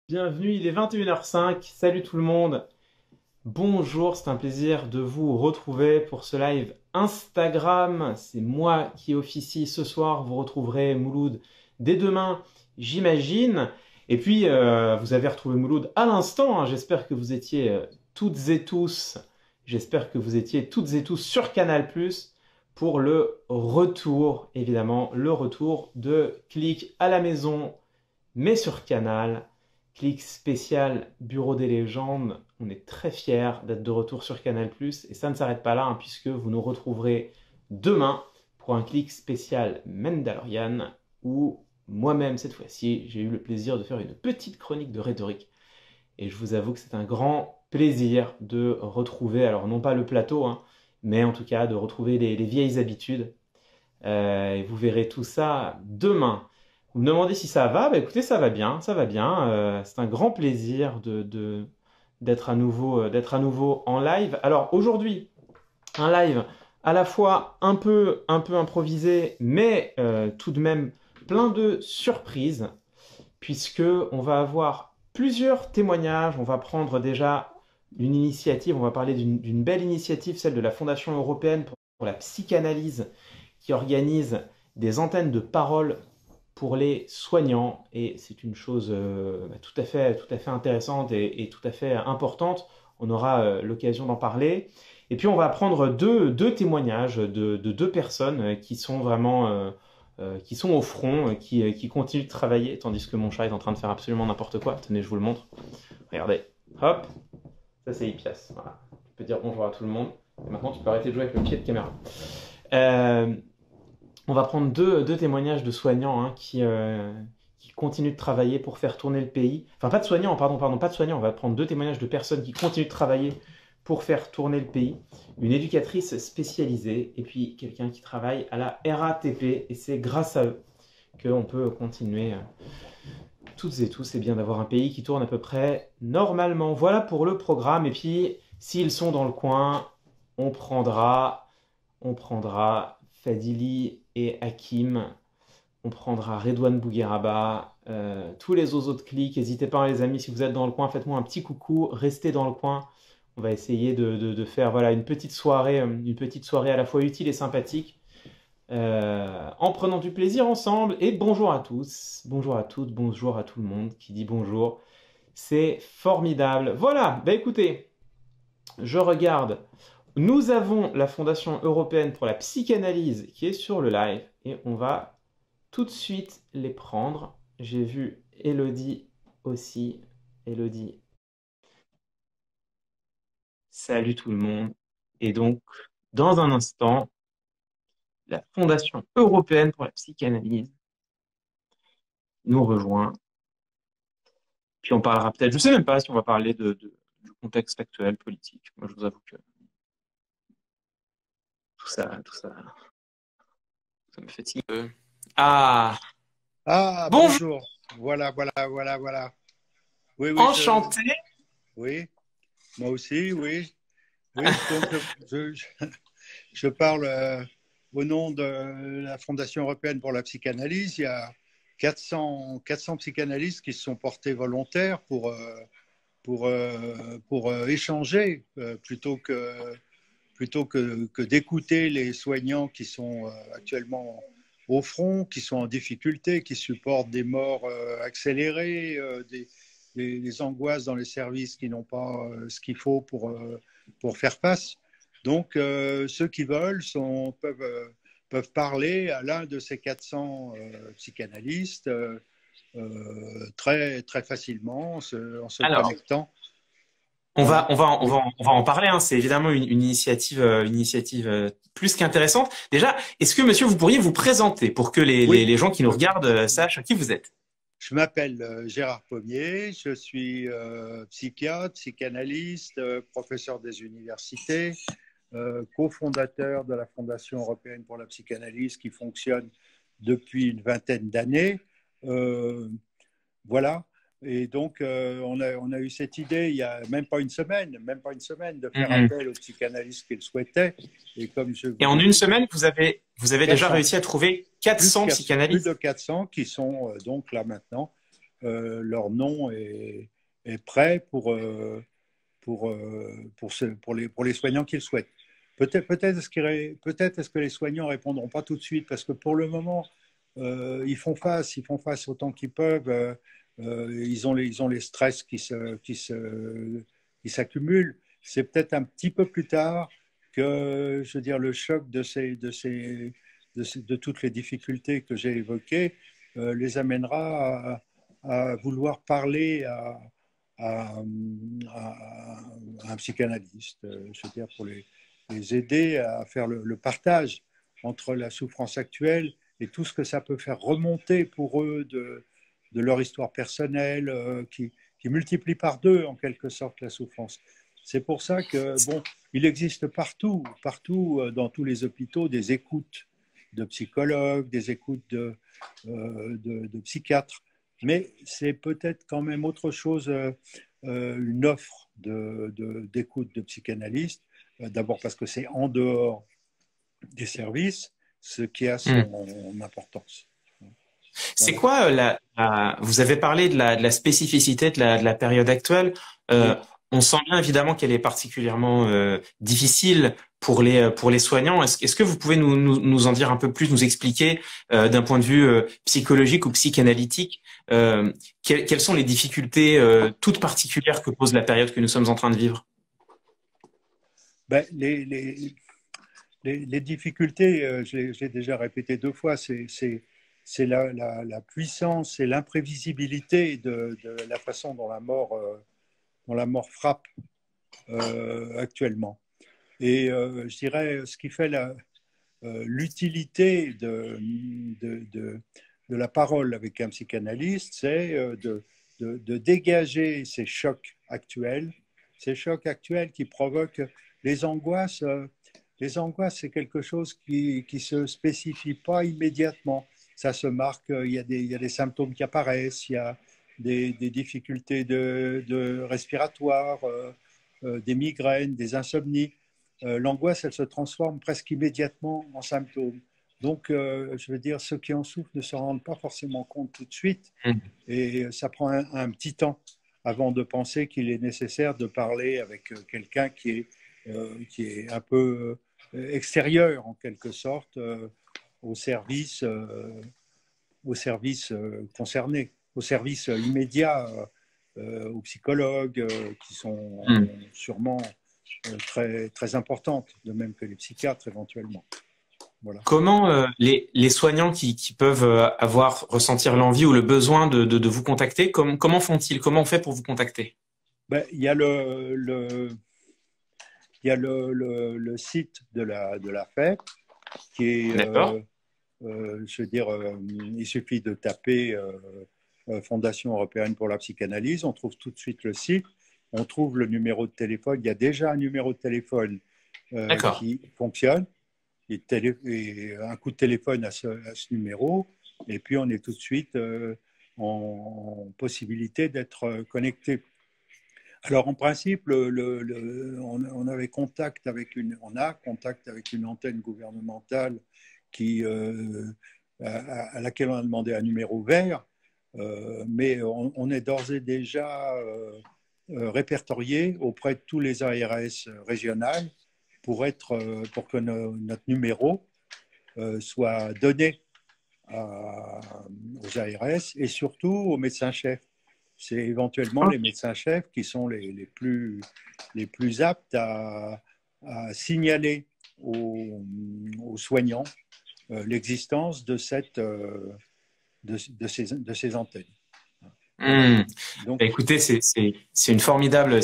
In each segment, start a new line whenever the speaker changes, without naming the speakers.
Bienvenue, il est 21h05. Salut tout le monde. Bonjour, c'est un plaisir de vous retrouver pour ce live Instagram. C'est moi qui officie ce soir. Vous retrouverez Mouloud dès demain, j'imagine. Et puis, vous avez retrouvé Mouloud à l'instant, hein. J'espère que vous étiez toutes et tous, j'espère que vous étiez toutes et tous sur Canal+ pour le retour, évidemment, le retour de Click à la maison, mais sur Canal. Clic spécial Bureau des légendes. On est très fiers d'être de retour sur Canal+. Et ça ne s'arrête pas là, hein, puisque vous nous retrouverez demain pour un clic spécial Mandalorian, où moi-même, cette fois-ci, j'ai eu le plaisir de faire une petite chronique de rhétorique. Et je vous avoue que c'est un grand plaisir de retrouver, alors non pas le plateau, hein, mais en tout cas de retrouver les vieilles habitudes. Et vous verrez tout ça demain. Vous me demandez si ça va? Bah écoutez, ça va bien, ça va bien. C'est un grand plaisir d'être à nouveau en live. Alors aujourd'hui, un live à la fois un peu improvisé, mais tout de même plein de surprises, puisque on va avoir plusieurs témoignages. On va prendre déjà une initiative, on va parler d'une belle initiative, celle de la Fondation européenne pour la psychanalyse, qui organise des antennes de parole pour les soignants. Et c'est une chose tout à fait intéressante et tout à fait importante. On aura l'occasion d'en parler. Et puis on va prendre deux témoignages de deux personnes qui sont vraiment qui sont au front, qui continuent de travailler, tandis que mon chat est en train de faire absolument n'importe quoi. Tenez, je vous le montre. Regardez, hop, ça c'est Ipias. Voilà. Tu peux dire bonjour à tout le monde. Et maintenant, tu peux arrêter de jouer avec le pied de caméra. Euh, on va prendre deux témoignages de soignants, hein, qui continuent de travailler pour faire tourner le pays. Enfin, pas de soignants, pardon, pas de soignants. On va prendre deux témoignages de personnes qui continuent de travailler pour faire tourner le pays. Une éducatrice spécialisée et puis quelqu'un qui travaille à la RATP. Et c'est grâce à eux qu'on peut continuer toutes et tous. C'est bien d'avoir un pays qui tourne à peu près normalement. Voilà pour le programme. Et puis, s'ils sont dans le coin, on prendra Fadili et Hakim. On prendra Redouane Bougueraba, tous les autres clics. N'hésitez pas, hein, les amis, si vous êtes dans le coin, faites-moi un petit coucou, restez dans le coin. On va essayer de faire voilà, une petite soirée à la fois utile et sympathique, en prenant du plaisir ensemble. Et bonjour à tous, bonjour à toutes, bonjour à tout le monde qui dit bonjour. C'est formidable. Voilà, bah écoutez, je regarde. Nous avons la Fondation européenne pour la psychanalyse qui est sur le live et on va tout de suite les prendre. J'ai vu Elodie aussi. Elodie, salut tout le monde. Et donc, dans un instant, la Fondation européenne pour la psychanalyse nous rejoint. Puis on parlera peut-être, je ne sais même pas si on va parler du contexte actuel politique. Moi, je vous avoue que tout ça me fatigue un peu. Ah,
Ah,
bonjour,
bonjour. Voilà. Oui, oui,
enchanté.
oui, moi aussi, oui. Oui, donc je parle au nom de la Fondation européenne pour la psychanalyse. Il y a 400 psychanalystes qui se sont portés volontaires pour échanger plutôt que d'écouter les soignants qui sont actuellement au front, qui sont en difficulté, qui supportent des morts accélérées, des angoisses dans les services qui n'ont pas ce qu'il faut pour faire face. Donc, ceux qui veulent peuvent parler à l'un de ces 400 psychanalystes très, très facilement en se
Alors,
connectant. Voilà.
on va en parler, hein. C'est évidemment une initiative plus qu'intéressante. Déjà, est-ce que, monsieur, vous pourriez vous présenter pour que
Oui,
les gens qui nous regardent sachent qui vous êtes?
je m'appelle Gérard Pommier, je suis psychiatre, psychanalyste, professeur des universités, cofondateur de la Fondation européenne pour la psychanalyse qui fonctionne depuis une vingtaine d'années. Euh, voilà. Et donc, on a eu cette idée il y a même pas une semaine, de faire
Mhm.
appel aux psychanalystes qui le souhaitaient. Et comme je
Et
vous
en
l'ai
une
dit,
semaine, vous avez déjà
400,
réussi à trouver
plus
400
plus de
psychanalystes.
400 qui sont donc là maintenant leur nom est prêt pour les soignants qui le souhaitent. Peut-être est-ce que les soignants répondront pas tout de suite, parce que pour le moment, ils font face autant qu'ils peuvent. Ils ont les stress qui s'accumulent. C'est peut-être un petit peu plus tard que, je veux dire, le choc de toutes les difficultés que j'ai évoquées les amènera à vouloir parler à un psychanalyste, je veux dire, pour les aider à faire le partage entre la souffrance actuelle et tout ce que ça peut faire remonter pour eux de leur histoire personnelle qui multiplie par deux en quelque sorte la souffrance. C'est pour ça que, bon, il existe partout dans tous les hôpitaux, des écoutes de psychologues, des écoutes de psychiatres, mais c'est peut-être quand même autre chose, une offre d'écoute de psychanalystes, d'abord parce que c'est en dehors des services, ce qui a son importance.
C'est quoi vous avez parlé de la spécificité de la période actuelle. On sent bien évidemment qu'elle est particulièrement difficile pour les soignants. Est-ce que vous pouvez nous en dire un peu plus, nous expliquer d'un point de vue psychologique ou psychanalytique quelles sont les difficultés toutes particulières que pose la période que nous sommes en train de vivre?
Ben, les difficultés, je l'ai déjà répété 2 fois, c'est la puissance et l'imprévisibilité de la façon dont la mort frappe actuellement. Et je dirais, ce qui fait l'utilité de la parole avec un psychanalyste, c'est de dégager ces chocs actuels qui provoquent les angoisses. Les angoisses, c'est quelque chose qui ne se spécifie pas immédiatement. Ça se marque, il y a des symptômes qui apparaissent, il y a des difficultés de respiratoires, des migraines, des insomnies. L'angoisse, elle se transforme presque immédiatement en symptômes. Donc, je veux dire, ceux qui en souffrent ne se rendent pas forcément compte tout de suite. Et ça prend un petit temps avant de penser qu'il est nécessaire de parler avec quelqu'un qui est un peu extérieur, en quelque sorte, au service concerné, au service immédiat, aux psychologues qui sont sûrement très, très importantes, de même que les psychiatres éventuellement. Voilà.
Comment les soignants qui peuvent ressentir l'envie ou le besoin de vous contacter, comment font-ils? Comment on fait pour vous contacter?
Ben, il y a le site de la FEP qui est, je veux dire, il suffit de taper Fondation européenne pour la psychanalyse, on trouve tout de suite le site, on trouve le numéro de téléphone, il y a déjà un numéro de téléphone qui fonctionne, et un coup de téléphone à ce numéro, et puis on est tout de suite en possibilité d'être connecté. Alors en principe, on a contact avec une antenne gouvernementale à laquelle on a demandé un numéro vert, mais on est d'ores et déjà répertorié auprès de tous les ARS régionales pour que notre numéro soit donné aux ARS et surtout aux médecins-chefs. C'est éventuellement les médecins-chefs qui sont les plus aptes à signaler aux soignants l'existence de ces antennes.
Donc, écoutez, c'est une formidable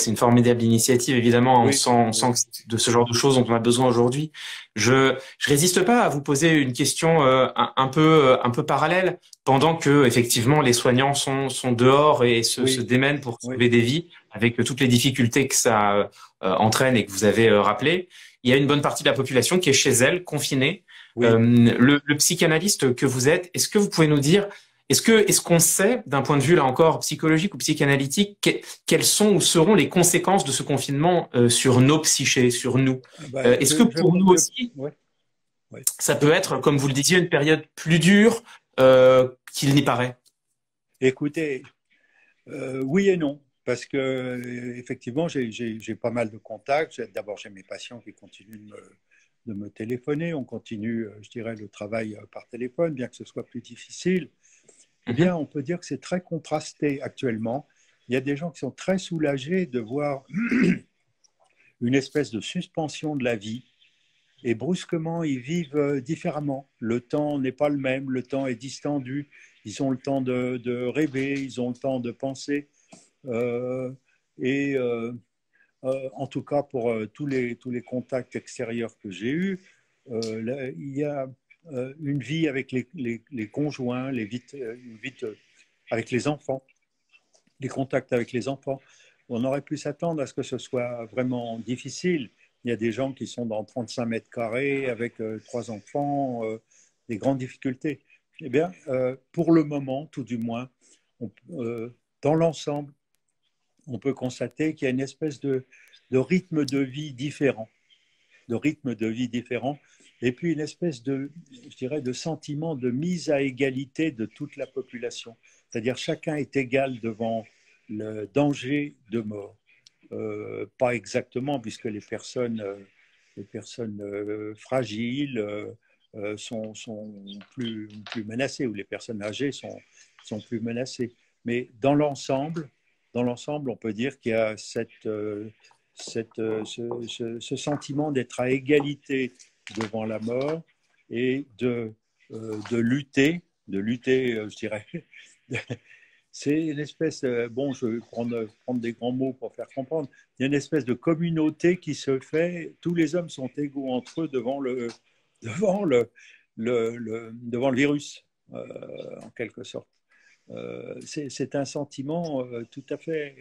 initiative, évidemment. Oui, on sent que de ce genre de choses dont on a besoin aujourd'hui. Je résiste pas à vous poser une question un peu parallèle, pendant que effectivement les soignants sont dehors et se démènent pour sauver des vies, avec toutes les difficultés que ça entraîne et que vous avez rappelé. Il y a une bonne partie de la population qui est chez elle, confinée. Oui. Le psychanalyste que vous êtes, est-ce que vous pouvez nous dire, est-ce qu'on sait, d'un point de vue là encore psychologique ou psychanalytique, quelles sont ou seront les conséquences de ce confinement sur nos psychés, sur nous? Est-ce que pour nous aussi, ça peut être, comme vous le disiez, une période plus dure qu'il n'y paraît?
Écoutez, Oui et non, parce que effectivement, j'ai pas mal de contacts. D'abord, j'ai mes patients qui continuent de me téléphoner. On continue, je dirais, le travail par téléphone, bien que ce soit plus difficile. Eh
Mhm.
bien, on peut dire que c'est très contrasté actuellement. Il y a des gens qui sont très soulagés de voir une espèce de suspension de la vie et brusquement, ils vivent différemment. Le temps n'est pas le même, le temps est distendu. Ils ont le temps de rêver, ils ont le temps de penser. Euh, et en tout cas, pour tous les contacts extérieurs que j'ai eus, là, il y a une vie avec les conjoints, une vie avec les enfants, les contacts avec les enfants. On aurait pu s'attendre à ce que ce soit vraiment difficile. Il y a des gens qui sont dans 35 mètres carrés avec trois enfants, des grandes difficultés. Eh bien, pour le moment, tout du moins, on, dans l'ensemble, on peut constater qu'il y a une espèce de rythme de vie différent, de rythme de vie différent, et puis une espèce de, je dirais, de sentiment de mise à égalité de toute la population. C'est-à-dire chacun est égal devant le danger de mort. Pas exactement, puisque les personnes fragiles sont plus menacées, ou les personnes âgées sont plus menacées. Mais dans l'ensemble, on peut dire qu'il y a ce sentiment d'être à égalité devant la mort et de lutter, je dirais. C'est une espèce, bon, je vais prendre des grands mots pour faire comprendre, il y a une espèce de communauté qui se fait, tous les hommes sont égaux entre eux devant devant le virus, en quelque sorte. C'est un sentiment tout à fait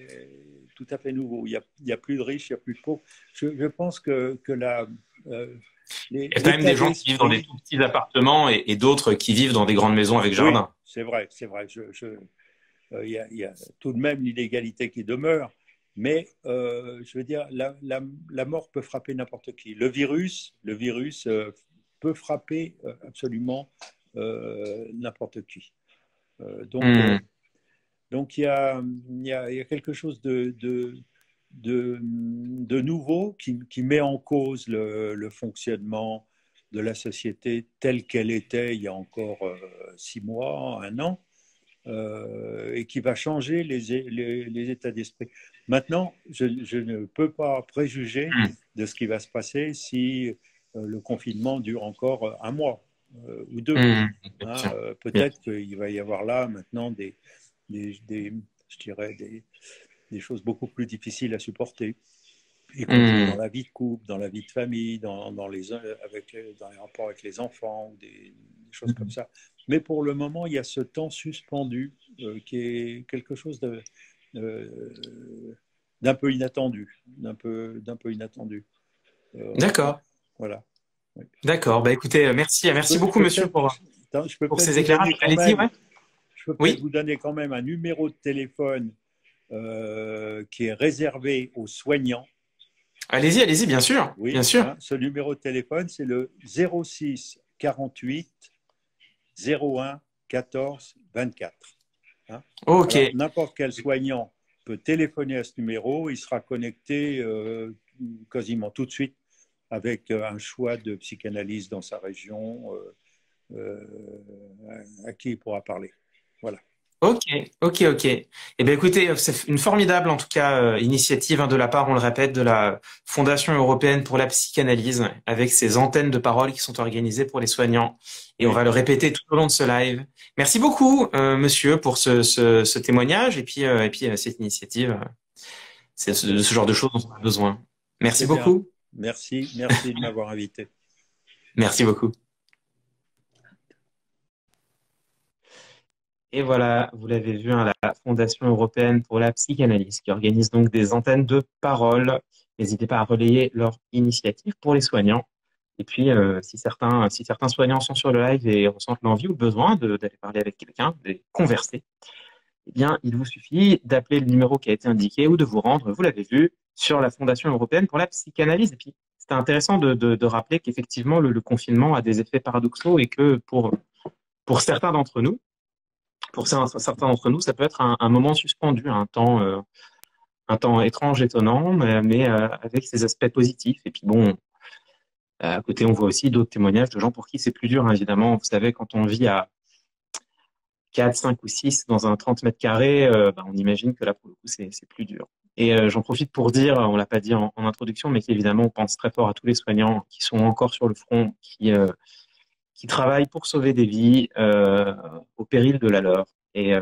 nouveau. Il y a plus de riches, il n'y a plus de pauvres. Je pense que euh,
Il y a quand même
l'état
des gens qui vivent dans des
d'esprit,
tout petits appartements et d'autres qui vivent dans des grandes maisons avec
oui,
jardin.
c'est vrai, c'est vrai. Il y a tout de même l'inégalité qui demeure, mais je veux dire, la mort peut frapper n'importe qui. Le virus peut frapper absolument n'importe qui. Euh, donc, euh,
Hmm.
donc il y a quelque chose de nouveau qui met en cause le fonctionnement de la société telle qu'elle était il y a encore 6 mois, un an, et qui va changer les états d'esprit. Maintenant, je ne peux pas préjuger
Hmm.
de ce qui va se passer si le confinement dure encore un mois ou deux.
Hmm. Bien
Hein,
sûr. Bien.
peut-être qu'il va y avoir là maintenant je dirais des choses beaucoup plus difficiles à supporter, y compris dans
Hmm.
la vie de couple, dans la vie de famille, dans les rapports avec les enfants, ou des choses comme ça. Mais pour le moment, il y a ce temps suspendu qui est quelque chose euh, d'un peu inattendu, d'un peu inattendu. Euh,
D'accord.
voilà. Oui.
D'accord. Bah écoutez, merci, merci
Je
beaucoup,
peux
monsieur,
peut-être, je peux
pour
peut-être
ces
vous
éclairages.
donner quand
Allez-y,
même,
ouais.
je peux peut-être
Oui.
vous donner quand même un numéro de téléphone qui est réservé aux soignants.
Allez-y, allez-y, bien sûr. Bien
Oui,
sûr.
hein, ce numéro de téléphone, c'est le 06 48 01 14 24. Hein.
Ok.
Alors, n'importe quel soignant peut téléphoner à ce numéro, il sera connecté quasiment tout de suite avec un choix de psychanalyse dans sa région à qui il pourra parler. Voilà.
Ok, ok, ok. Eh bien, écoutez, c'est une formidable, en tout cas, initiative hein, de la part, on le répète, de la Fondation européenne pour la psychanalyse, avec ces antennes de parole qui sont organisées pour les soignants. Et on
Oui,
va le répéter tout au long de ce live. Merci beaucoup, monsieur, pour ce témoignage et puis cette initiative. C'est ce genre de choses dont on a besoin. Merci
c'est bien.
beaucoup.
Merci de m'avoir invité.
Merci beaucoup. Et voilà, vous l'avez vu, hein, la Fondation européenne pour la psychanalyse, qui organise donc des antennes de parole. N'hésitez pas à relayer leur initiative pour les soignants. Et puis, si certains soignants sont sur le live et ressentent l'envie ou le besoin d'aller parler avec quelqu'un, de converser, eh bien, il vous suffit d'appeler le numéro qui a été indiqué ou de vous rendre, vous l'avez vu, sur la Fondation européenne pour la psychanalyse. Et puis, c'était intéressant de rappeler qu'effectivement, le confinement a des effets paradoxaux et que pour certains d'entre nous, pour certains d'entre nous, ça peut être un moment suspendu, un temps étrange, étonnant, mais avec ses aspects positifs. Et puis bon, à côté, on voit aussi d'autres témoignages de gens pour qui c'est plus dur, hein, évidemment. Vous savez, quand on vit à 4, 5 ou 6 dans un 30 mètres carrés, on imagine que là, pour le coup, c'est plus dur. Et j'en profite pour dire, on l'a pas dit en introduction, mais qu'évidemment, on pense très fort à tous les soignants qui sont encore sur le front, qui travaillent pour sauver des vies au péril de la leur et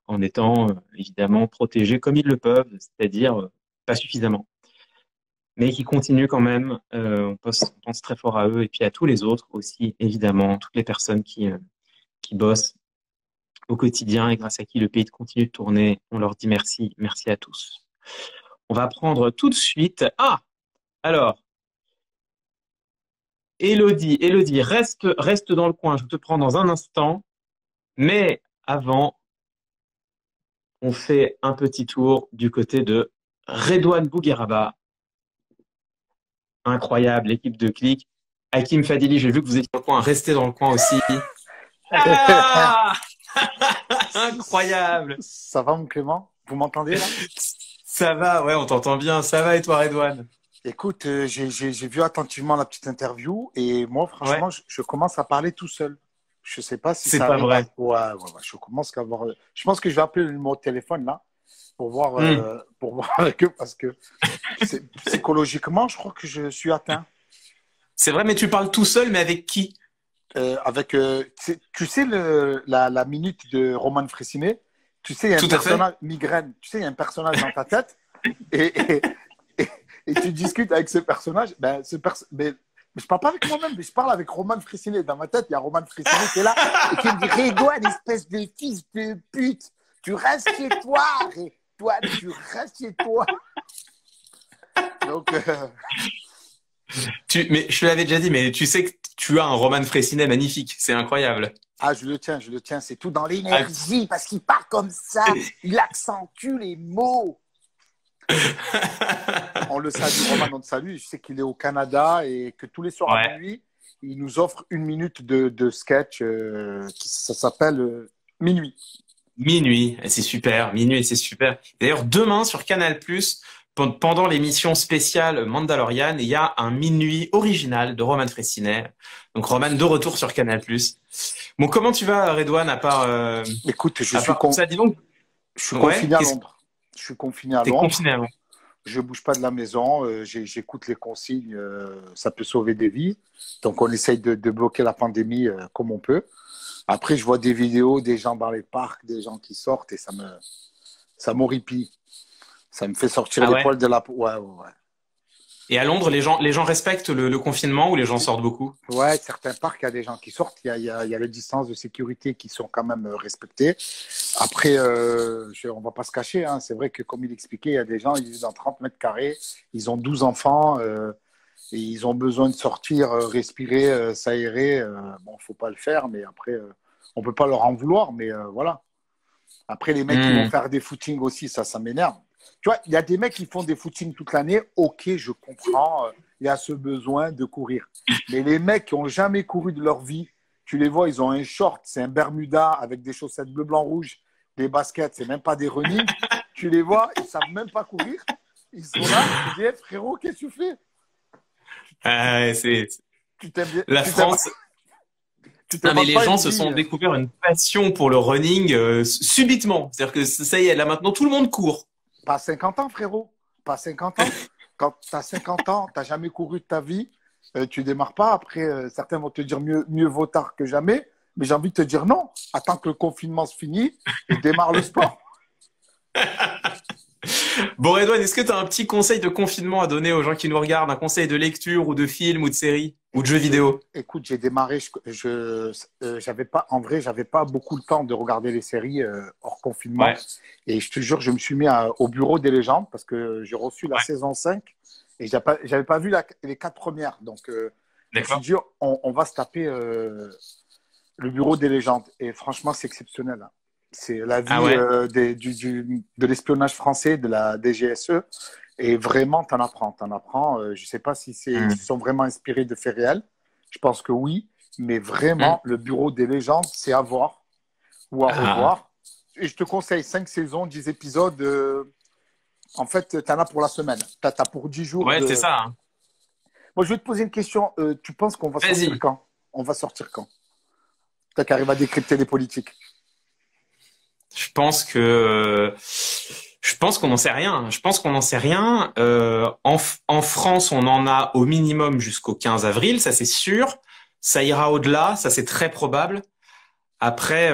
en étant évidemment protégés comme ils le peuvent, c'est-à-dire pas suffisamment, mais qui continuent quand même. On pense très fort à eux et puis à tous les autres aussi, évidemment, toutes les personnes qui bossent au quotidien et grâce à qui le pays continue de tourner. On leur dit merci, merci à tous. On va prendre tout de suite. Ah, alors, Elodie, reste dans le coin. Je te prends dans un instant. Mais avant, on fait un petit tour du côté de Redouane Bougueraba. Incroyable, l'équipe de Click. Hakim Fadili, j'ai vu que vous étiez dans le coin. Restez dans le coin aussi. Ah incroyable.
Ça va, mon Clément? Vous m'entendez là?
Ça va, ouais, on t'entend bien. Ça va et toi, Redouane?
Écoute, j'ai vu attentivement la petite interview et moi, franchement,
Ouais,
je commence à parler tout seul. Je sais pas si
c'est
ça
pas
arrive à...
vrai.
Ouais, je commence à avoir... Je pense que je vais appeler le numéro de téléphone là
Hmm.
pour voir avec eux parce que psychologiquement, je crois que je suis atteint.
C'est vrai, mais tu parles tout seul, mais avec qui?
Tu sais la minute de Roman Frécinet, tu sais, il y a un
Tout à fait.
personnage, migraine, tu sais, il y a un personnage dans ta tête et, et, et, et tu discutes avec ce personnage, mais je parle pas avec moi-même, mais je parle avec Roman Frécinet. Dans ma tête, il y a Roman Frécinet qui est là et qui me dit Redouane, espèce de fils de pute, tu restes chez toi, Redouane, tu restes chez toi. Donc,
Mais je te l'avais déjà dit, mais tu sais que tu as un Roman Frécinet magnifique. C'est incroyable.
je le tiens, c'est tout dans
Ah,
l'énergie parce qu'il parle comme ça, il accentue les mots. On le salue, Roman, on le salue. Je sais qu'il est au Canada et que tous les soirs à
ouais.
minuit, il nous offre une minute de sketch ça s'appelle Minuit.
Minuit, et c'est super. Minuit, et c'est super. D'ailleurs, demain sur Canal+, pendant l'émission spéciale Mandalorian, il y a un minuit original de Roman Frécinet. Donc Roman de retour sur Canal+. Bon, comment tu vas, Redouane,
Écoute,
à part tout ça, dis donc.
je suis
Ouais,
confiné à Londres. Je suis confiné à
t'es
Londres.
confiné avant.
Je bouge pas de la maison. J'écoute les consignes. Ça peut sauver des vies. Donc, on essaye de bloquer la pandémie comme on peut. Après, je vois des vidéos des gens dans les parcs, des gens qui sortent et ça m'horripile. Ça me fait sortir
Ah
les
ouais?
poils de la peau. Ouais.
Et à Londres, les gens respectent le confinement ou les gens sortent beaucoup?
Ouais, certains parcs, il y a des gens qui sortent. Il y a les distances de sécurité qui sont quand même respectées. Après, on va pas se cacher. Hein. C'est vrai que, comme il expliquait, il y a des gens, ils vivent dans 30 mètres carrés. Ils ont 12 enfants et ils ont besoin de sortir, respirer, s'aérer. Bon, faut pas le faire, mais après, on peut pas leur en vouloir. Mais voilà. Après, les mecs qui vont
Hmm.
faire des footings aussi, ça m'énerve. Tu vois, il y a des mecs qui font des footings toute l'année. Ok, je comprends. Il y a ce besoin de courir. Mais les mecs qui n'ont jamais couru de leur vie, tu les vois, ils ont un short, c'est un Bermuda avec des chaussettes bleu, blanc, rouge, des baskets, c'est même pas des running. Tu les vois, ils savent même pas courir. Ils sont là, tu dis, hey, frérot, qu'est-ce que tu fais?
C'est
Tu t'aimes bien,
la France.
tu
Non, mais
t'inventes
les
pas
gens
une
se sont
vie.
découvert une passion pour le running subitement. C'est-à-dire que ça y est, là maintenant, tout le monde court.
Pas 50 ans, frérot. Pas 50 ans. Quand tu as 50 ans, tu n'as jamais couru de ta vie, tu démarres pas. Après, certains vont te dire mieux vaut tard que jamais. Mais j'ai envie de te dire non. Attends que le confinement se finisse et démarre le sport.
Bon, Redouane, est-ce que tu as un petit conseil de confinement à donner aux gens qui nous regardent? Un conseil de lecture ou de film ou de série ou de jeu vidéo?
Écoute, j'ai démarré. J'avais pas, en vrai, j'avais pas beaucoup le temps de regarder les séries hors confinement.
Ouais,
Et je te jure, je me suis mis au bureau des légendes parce que j'ai reçu la
ouais,
saison 5 et j'avais pas vu les 4 premières. Donc, je me suis
d'accord.
dit, on va se taper le bureau des légendes. Et franchement, c'est exceptionnel. Hein. C'est la
Ah
vie
ouais?
de l'espionnage français, de la DGSE. Et vraiment, t'en apprends. Je sais pas si
Hmm.
ils sont vraiment inspirés de faits réels. Je pense que oui. Mais
Hmm.
vraiment, le bureau des légendes, c'est à voir ou à
Ah,
revoir. je te conseille 5 saisons, 10 épisodes. En fait, tu en as pour la semaine. Tu as pour 10 jours.
Ouais, c'est ça, hein.
Moi, je vais te poser une question. Tu penses qu'on va sortir
Vas-y.
quand? On va sortir quand? Toi qui arrives à décrypter les politiques.
Je pense qu'on n'en sait rien. Je pense qu'on n'en sait rien. En France, on en a au minimum jusqu'au 15 avril, ça c'est sûr. Ça ira au-delà, ça c'est très probable. Après,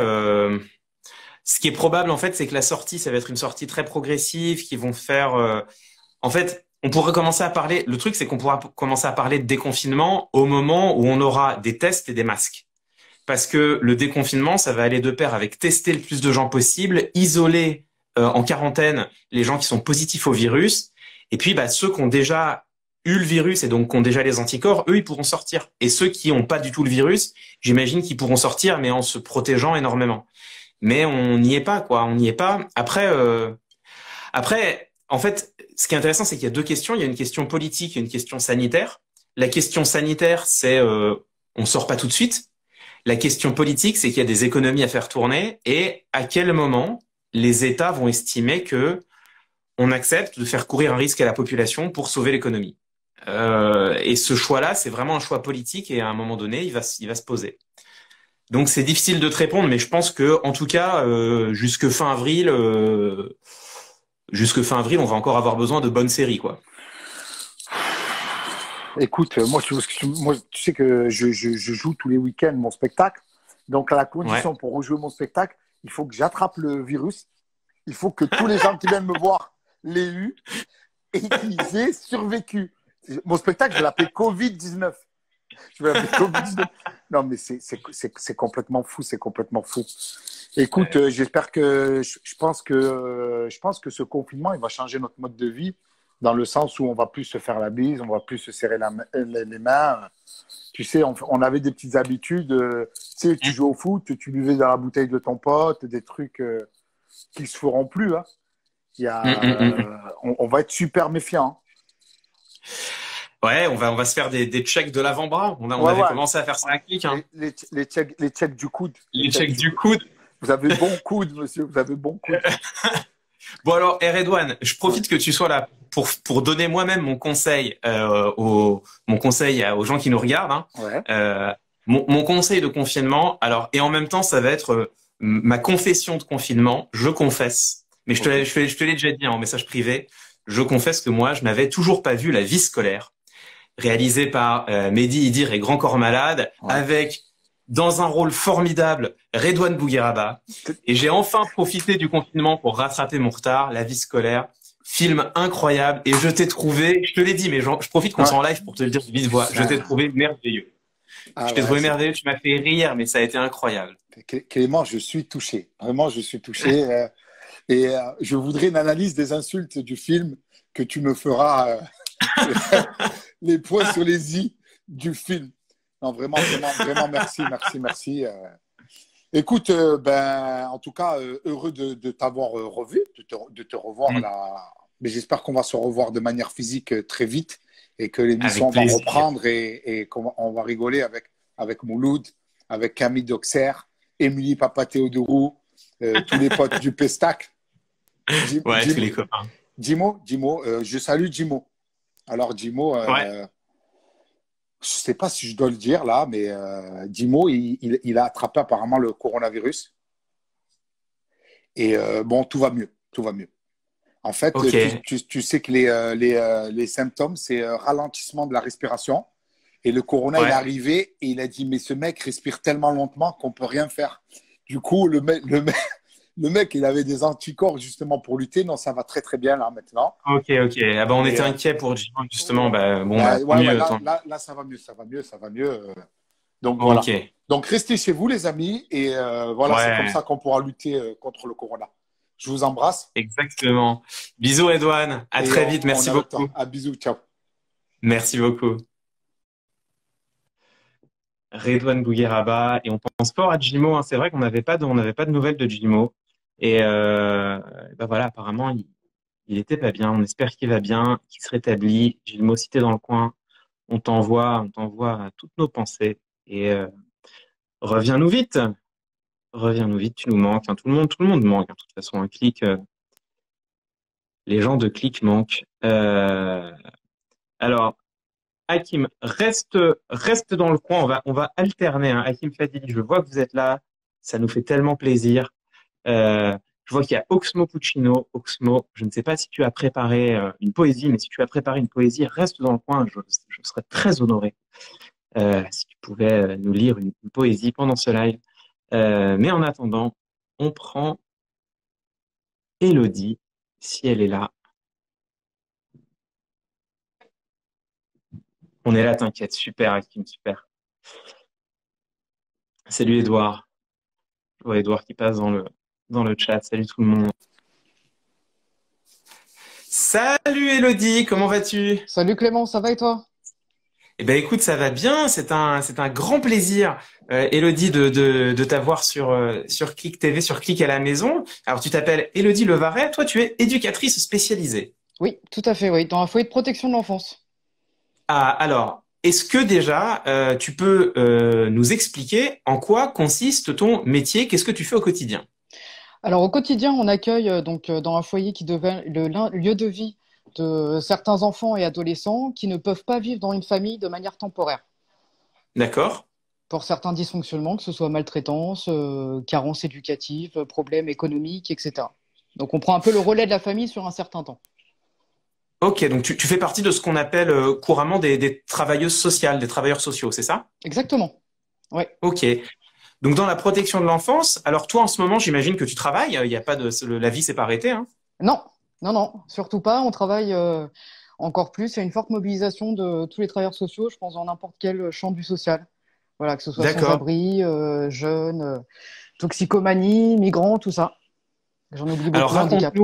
ce qui est probable en fait, c'est que la sortie, ça va être une sortie très progressive, qui vont faire. En fait, on pourrait commencer à parler. Le truc, c'est qu'on pourra commencer à parler de déconfinement au moment où on aura des tests et des masques. Parce que le déconfinement, ça va aller de pair avec tester le plus de gens possible, isoler en quarantaine les gens qui sont positifs au virus, et puis bah, ceux qui ont déjà eu le virus et donc qui ont déjà les anticorps, eux, ils pourront sortir. Et ceux qui n'ont pas du tout le virus, j'imagine qu'ils pourront sortir, mais en se protégeant énormément. Mais on n'y est pas, quoi. On n'y est pas. Après, en fait, ce qui est intéressant, c'est qu'il y a deux questions. Il y a une question politique et une question sanitaire. La question sanitaire, c'est on sort pas tout de suite. La question politique, c'est qu'il y a des économies à faire tourner et à quel moment les États vont estimer que on accepte de faire courir un risque à la population pour sauver l'économie. Et ce choix-là, c'est vraiment un choix politique et à un moment donné, il va se poser. Donc c'est difficile de te répondre, mais je pense que en tout cas, jusque fin avril, on va encore avoir besoin de bonnes séries, quoi.
Écoute, moi, tu sais que je joue tous les week-ends mon spectacle. Donc, à la condition
Ouais.
pour rejouer mon spectacle, il faut que j'attrape le virus. Il faut que tous les gens qui viennent me voir l'aient eu et qu'ils aient survécu. Mon spectacle, je vais l'appeler Covid-19. Je vais l'appeler Covid-19. Non, mais c'est complètement fou. C'est complètement fou. Écoute, j'espère que je pense que ce confinement, il va changer notre mode de vie dans le sens où on va plus se faire la bise, on va plus se serrer les mains. Tu sais, on avait des petites habitudes. Tu sais, tu joues au foot, tu buvais dans la bouteille de ton pote, des trucs qui se feront plus. Hein. On va être super méfiant.
Ouais, on va se faire des checks de l'avant-bras. On
Ouais,
avait
ouais.
commencé à faire ça à clic, hein.
Les checks du coude.
Les checks du coude.
Vous avez bon coude, monsieur. Vous avez bon coude.
Bon alors, Redouane, je profite que tu sois là pour donner moi-même mon conseil, aux gens qui nous regardent, hein.
Ouais.
Mon conseil de confinement. Alors, et en même temps, ça va être ma confession de confinement. Je confesse, mais je te l'ai déjà dit en message privé. Je confesse que moi, je n'avais toujours pas vu La Vie scolaire, réalisée par Mehdi Idir et Grand Corps Malade, avec dans un rôle formidable Redouane Bougueraba. Et j'ai enfin profité du confinement pour rattraper mon retard. La Vie scolaire, film incroyable. Et je t'ai trouvé, je te l'ai dit, mais je profite qu'on soit en live pour te le dire de vive voix. Je t'ai trouvé merveilleux. Je t'ai trouvé merveilleux, tu m'as fait rire, mais ça a été incroyable.
Clément, je suis touché. Vraiment, je suis touché. Je voudrais une analyse des insultes du film que tu me feras, les points sur les i du film. Non, vraiment, merci. Écoute, en tout cas, heureux de t'avoir revu, de te revoir là. Mais j'espère qu'on va se revoir de manière physique très vite et que l'émission va reprendre et qu'on va rigoler avec Mouloud, avec Camille Doxer, Émilie Papa Théodorou, tous les potes du Pestac.
Tous les copains.
Jimo, je salue Jimo. Alors, Jimo, je ne sais pas si je dois le dire là, mais Jimo, il a attrapé apparemment le coronavirus. Et tout va mieux. En fait, tu sais que les symptômes, c'est ralentissement de la respiration. Et le corona, il est arrivé et il a dit, mais ce mec respire tellement lentement qu'on ne peut rien faire. Du coup, le mec, il avait des anticorps justement pour lutter. Non, ça va très très bien là maintenant.
Ok. Ah on était inquiets pour Jimo justement. Là,
ça va mieux. Donc voilà. Donc restez chez vous les amis et c'est comme ça qu'on pourra lutter contre le corona. Je vous embrasse.
Exactement. Bisous Redouane. À très vite. Merci beaucoup.
À bisous. Ciao.
Merci beaucoup. Redouane Bougueraba et on pense fort à Jimo. Hein. C'est vrai qu'on n'avait pas de nouvelles de Jimo. Et voilà, apparemment, il était pas bien. On espère qu'il va bien, qu'il se rétablit. Jimo, si t'es dans le coin, on t'envoie toutes nos pensées et reviens-nous vite. reviens-nous vite, tu nous manques. Hein. Tout le monde manque. Hein. De toute façon, un clic, les gens de clic manquent. Alors, Hakim, reste dans le coin. On va alterner. Hein. Hakim Fadili, je vois que vous êtes là. Ça nous fait tellement plaisir. Je vois qu'il y a Oxmo Puccino. Oxmo, je ne sais pas si tu as préparé une poésie, mais si tu as préparé une poésie, reste dans le coin. Je serais très honoré si tu pouvais nous lire une poésie pendant ce live. Mais en attendant, on prend Élodie, si elle est là. On est là, t'inquiète. Super, Hakim, super. Salut Edouard. Je vois Edouard qui passe dans le chat. Salut tout le monde. Salut Élodie, comment vas-tu?
Salut Clément, ça va et toi?
Eh ben écoute, ça va bien. C'est un grand plaisir, Élodie, de t'avoir sur Click TV, sur Click à la maison. Alors tu t'appelles Élodie Levaret. Toi, tu es éducatrice spécialisée.
Oui, tout à fait, oui, dans un foyer de protection de l'enfance.
Ah, alors, est-ce que déjà tu peux nous expliquer en quoi consiste ton métier? Qu'est-ce que tu fais au quotidien?
Alors au quotidien, on accueille dans un foyer qui devient lieu de vie de certains enfants et adolescents qui ne peuvent pas vivre dans une famille de manière temporaire.
D'accord?
Pour certains dysfonctionnements, que ce soit maltraitance, carence éducative, problèmes économiques, etc. Donc on prend un peu le relais de la famille sur un certain temps.
Ok, donc tu fais partie de ce qu'on appelle couramment des travailleuses sociales, des travailleurs sociaux, c'est ça?
Exactement, oui.
Ok. Donc dans la protection de l'enfance, alors toi en ce moment, j'imagine que tu travailles, il y a pas la vie s'est pas arrêtée, hein?
Non, non, non, surtout pas. On travaille encore plus. Il y a une forte mobilisation de tous les travailleurs sociaux, je pense, dans n'importe quel champ du social. Voilà, que ce soit
D'accord.
sans-abri, jeunes, toxicomanie, migrants, tout ça. J'en oublie
Alors
beaucoup, handicap.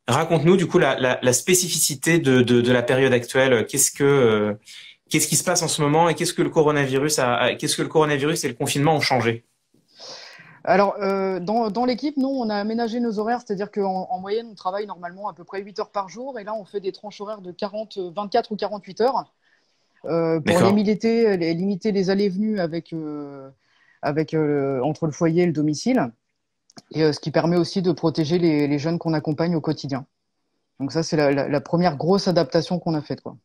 raconte-nous du coup la spécificité de la période actuelle. Qu'est-ce qui se passe en ce moment et qu'est-ce que le coronavirus et le confinement ont changé?
Alors, dans l'équipe, nous, on a aménagé nos horaires, c'est-à-dire qu'en moyenne, on travaille normalement à peu près 8 heures par jour, et là, on fait des tranches horaires de 24 ou 48 heures pour
D'accord.
limiter les allées-venues entre le foyer et le domicile, et ce qui permet aussi de protéger les jeunes qu'on accompagne au quotidien. Donc ça, c'est la première grosse adaptation qu'on a faite, quoi.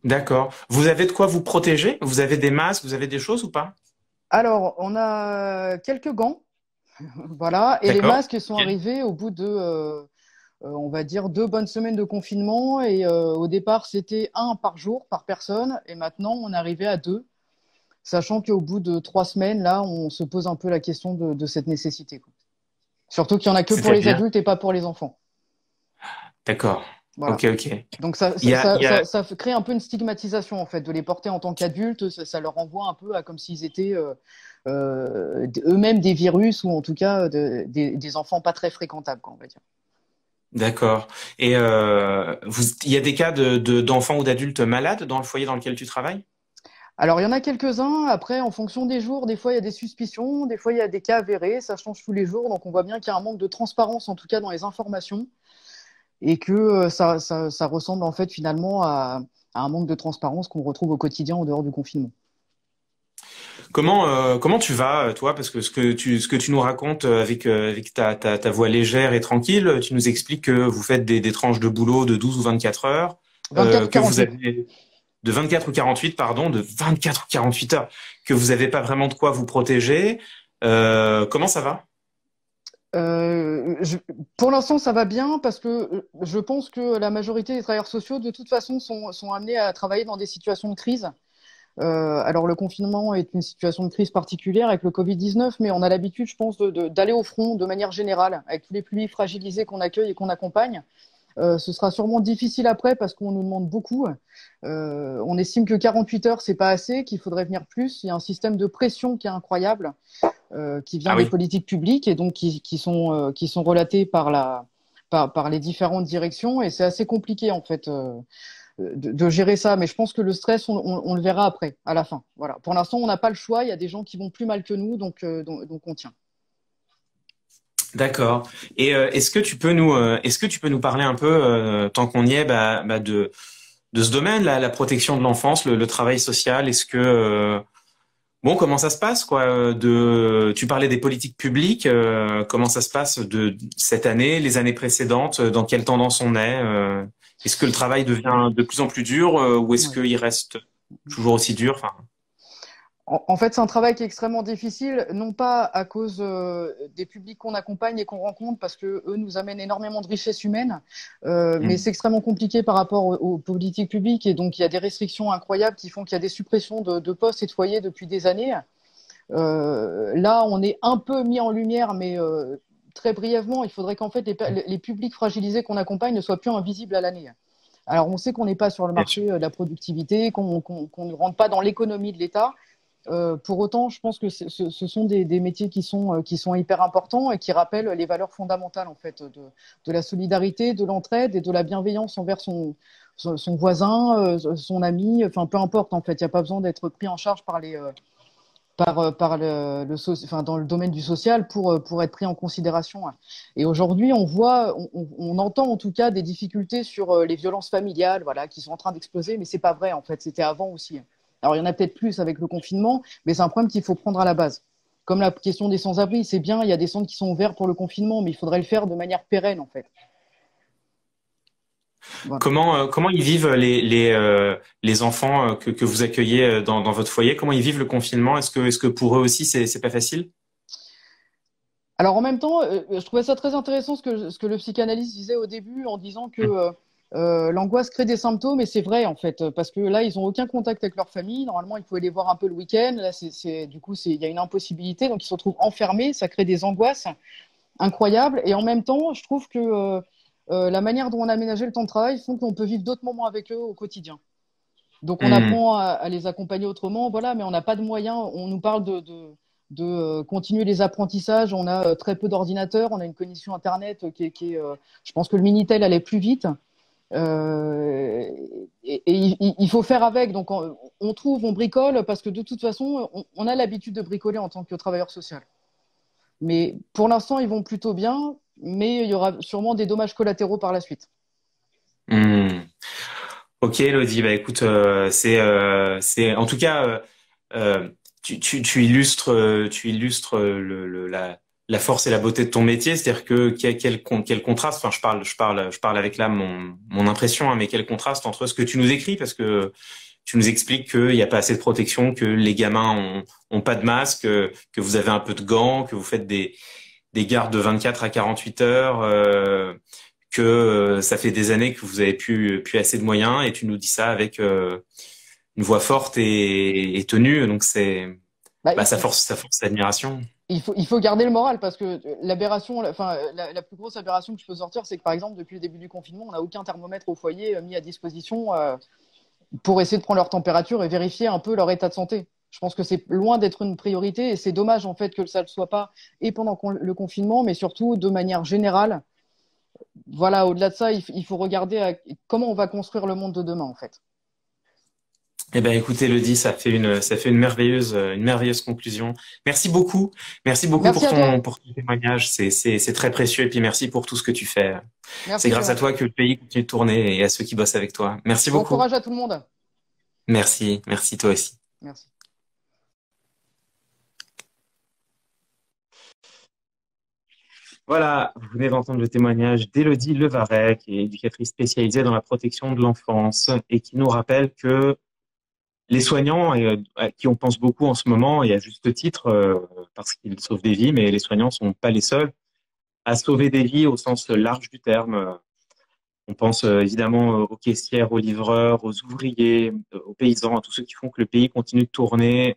D'accord. Vous avez de quoi vous protéger? Vous avez des masques, vous avez des choses ou pas?
Alors, on a quelques gants, voilà, et les
D'accord.
masques sont
Ok.
arrivés au bout de, on va dire, 2 bonnes semaines de confinement. Et au départ, c'était un par jour, par personne, et maintenant, on est arrivé à deux, sachant qu'au bout de 3 semaines, là, on se pose un peu la question de cette nécessité, quoi. Surtout qu'il n'y en a que pour les
C'est-à-dire?
adultes et pas pour les enfants.
D'accord.
Voilà.
Ok, ok.
Donc
Il y a,
ça crée un peu une stigmatisation en fait de les porter en tant qu'adultes. Ça leur renvoie un peu à comme s'ils étaient eux-mêmes des virus ou en tout cas des enfants pas très fréquentables, quoi, on va dire.
d'accord. Et il y a des cas d'enfants ou d'adultes malades dans le foyer dans lequel tu travailles?
Alors il y en a quelques-uns. Après, en fonction des jours, des fois il y a des suspicions, des fois il y a des cas avérés. Ça change tous les jours. Donc on voit bien qu'il y a un manque de transparence en tout cas dans les informations et que ça ressemble en fait finalement à un manque de transparence qu'on retrouve au quotidien en dehors du confinement.
Comment tu vas, toi? Parce que ce que tu nous racontes avec ta voix légère et tranquille, tu nous expliques que vous faites des tranches de boulot de 12 ou 24 heures,
24
que vous
48.
avez de 24 ou 48, pardon, de 24 ou 48 heures, que vous n'avez pas vraiment de quoi vous protéger. Comment ça va?
Euh, je- pour l'instant, ça va bien parce que je pense que la majorité des travailleurs sociaux, de toute façon, sont amenés à travailler dans des situations de crise. Alors, le confinement est une situation de crise particulière avec le Covid-19, mais on a l'habitude, je pense, d'aller au front de manière générale avec tous les publics fragilisés qu'on accueille et qu'on accompagne. Ce sera sûrement difficile après parce qu'on nous demande beaucoup. On estime que 48 heures, c'est pas assez, qu'il faudrait venir plus. Il y a un système de pression qui est incroyable, qui vient
Ah
des
oui,
politiques publiques et donc qui sont relatées par les différentes directions. Et c'est assez compliqué, en fait, de gérer ça. Mais je pense que le stress, on le verra après, à la fin. Voilà. Pour l'instant, on n'a pas le choix. Il y a des gens qui vont plus mal que nous, donc on tient.
d'accord. Et est-ce que tu peux nous parler un peu, tant qu'on y est, de ce domaine, la protection de l'enfance, le travail social. Bon, comment ça se passe, quoi, tu parlais des politiques publiques, comment ça se passe de cette année, les années précédentes, dans quelle tendance on est, est-ce que le travail devient de plus en plus dur, ou est-ce
Ouais.
qu'il reste toujours aussi dur? Enfin,
En fait, c'est un travail qui est extrêmement difficile, non pas à cause des publics qu'on accompagne et qu'on rencontre, parce que eux nous amènent énormément de richesses humaines, mais c'est extrêmement compliqué par rapport aux politiques publiques, et donc il y a des restrictions incroyables qui font qu'il y a des suppressions de postes et de foyers depuis des années. Là, on est un peu mis en lumière, mais très brièvement, il faudrait qu'en fait les publics fragilisés qu'on accompagne ne soient plus invisibles à l'année. Alors, on sait qu'on n'est pas sur le
bien sûr.
marché de la productivité, qu'on ne rentre pas dans l'économie de l'État. Pour autant, je pense que ce sont des métiers qui sont hyper importants et qui rappellent les valeurs fondamentales en fait de la solidarité, de l'entraide et de la bienveillance envers son voisin, son ami, enfin peu importe en fait. Il n'y a pas besoin d'être pris en charge par par enfin, dans le domaine du social pour être pris en considération. Et aujourd'hui, on entend en tout cas des difficultés sur les violences familiales, voilà, qui sont en train d'exploser, mais c'est pas vrai en fait. C'était avant aussi. Alors il y en a peut-être plus avec le confinement, mais c'est un problème qu'il faut prendre à la base. Comme la question des sans-abri, c'est bien, il y a des centres qui sont ouverts pour le confinement, mais il faudrait le faire de manière pérenne en fait. Voilà.
Comment ils vivent les enfants que vous accueillez dans votre foyer? Comment ils vivent le confinement? Est-ce que pour eux aussi c'est pas facile?
Alors en même temps, je trouvais ça très intéressant ce que le psychanalyste disait au début en disant que
Mm.
l'angoisse crée des symptômes et c'est vrai en fait parce que là ils ont aucun contact avec leur famille. Normalement ils pouvaient les voir un peu le week-end. Là du coup il y a une impossibilité donc ils se retrouvent enfermés. Ça crée des angoisses incroyables et en même temps je trouve que la manière dont on a aménagé le temps de travail font qu'on peut vivre d'autres moments avec eux au quotidien. Donc on
Mm.
apprend à les accompagner autrement, voilà, mais on n'a pas de moyens. On nous parle continuer les apprentissages. On a très peu d'ordinateurs, on a une connexion Internet je pense que le Minitel allait plus vite. Euh, il faut faire avec. Donc on trouve, on bricole, parce que de toute façon, on a l'habitude de bricoler en tant que travailleur social. Mais pour l'instant, ils vont plutôt bien, mais il y aura sûrement des dommages collatéraux par la suite.
Mm. Ok, Elodie, bah écoute, c'est en tout cas, tu illustres la force et la beauté de ton métier, c'est-à-dire que quel contraste. Enfin, je parle avec là mon impression, hein, mais quel contraste entre ce que tu nous écris, parce que tu nous expliques qu'il n'y a pas assez de protection, que les gamins ont pas de masque, que vous avez un peu de gants, que vous faites des gardes de 24 à 48 heures. Que ça fait des années que vous avez plus assez de moyens et tu nous dis ça avec une voix forte et tenue. Donc
Bah,
ça force l'admiration.
il faut garder le moral parce que l'aberration, enfin, la plus grosse aberration que je peux sortir, c'est que par exemple, depuis le début du confinement, on n'a aucun thermomètre au foyer mis à disposition pour essayer de prendre leur température et vérifier un peu leur état de santé. Je pense que c'est loin d'être une priorité et c'est dommage en fait que ça ne le soit pas et pendant le confinement, mais surtout de manière générale. Voilà, au-delà de ça, il faut regarder comment on va construire le monde de demain en fait.
Eh ben, écoutez, Elodie, ça fait une merveilleuse conclusion. Merci beaucoup. Merci beaucoup
Merci à toi.
pour ton témoignage. C'est très précieux. Et puis merci pour tout ce que tu fais. C'est
Merci, c'est
grâce à toi
gentil.
que le pays continue de tourner et à ceux qui bossent avec toi. Merci
Bon
beaucoup.
courage à tout le monde.
Merci. Merci toi aussi.
Merci.
Voilà, vous venez d'entendre le témoignage d'Élodie Levaret, qui est éducatrice spécialisée dans la protection de l'enfance et qui nous rappelle que les soignants, à qui on pense beaucoup en ce moment, et à juste titre, parce qu'ils sauvent des vies, mais les soignants sont pas les seuls à sauver des vies au sens large du terme. On pense évidemment aux caissières, aux livreurs, aux ouvriers, aux paysans, à tous ceux qui font que le pays continue de tourner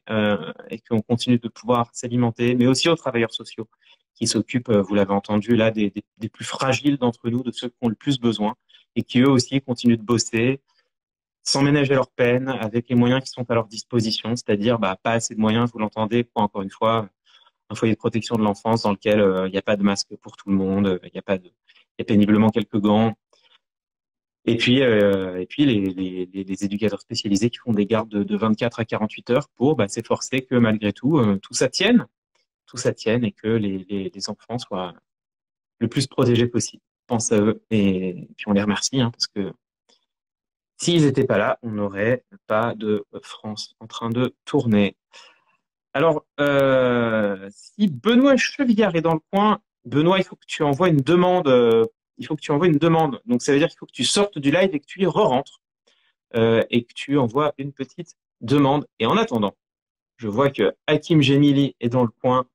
et qu'on continue de pouvoir s'alimenter, mais aussi aux travailleurs sociaux qui s'occupent, vous l'avez entendu là, des plus fragiles d'entre nous, de ceux qui ont le plus besoin et qui eux aussi continuent de bosser sans ménager leur peine, avec les moyens qui sont à leur disposition, c'est-à-dire pas assez de moyens, vous l'entendez, pour encore une fois, un foyer de protection de l'enfance dans lequel il n'y a pas de masque pour tout le monde, il y a péniblement quelques gants. Et puis les éducateurs spécialisés qui font des gardes de 24 à 48 heures pour s'efforcer que malgré tout, tout ça tienne et que les enfants soient le plus protégés possible. Je pense à eux et puis on les remercie hein, parce que s'ils n'étaient pas là, on n'aurait pas de France en train de tourner. Alors, si Benoît Chevillard est dans le coin, Benoît, il faut que tu envoies une demande. Il faut que tu envoies une demande. Donc, ça veut dire qu'il faut que tu sortes du live et que tu y re-rentres et que tu envoies une petite demande. Et en attendant, je vois que Hakim Gemili est dans le coin.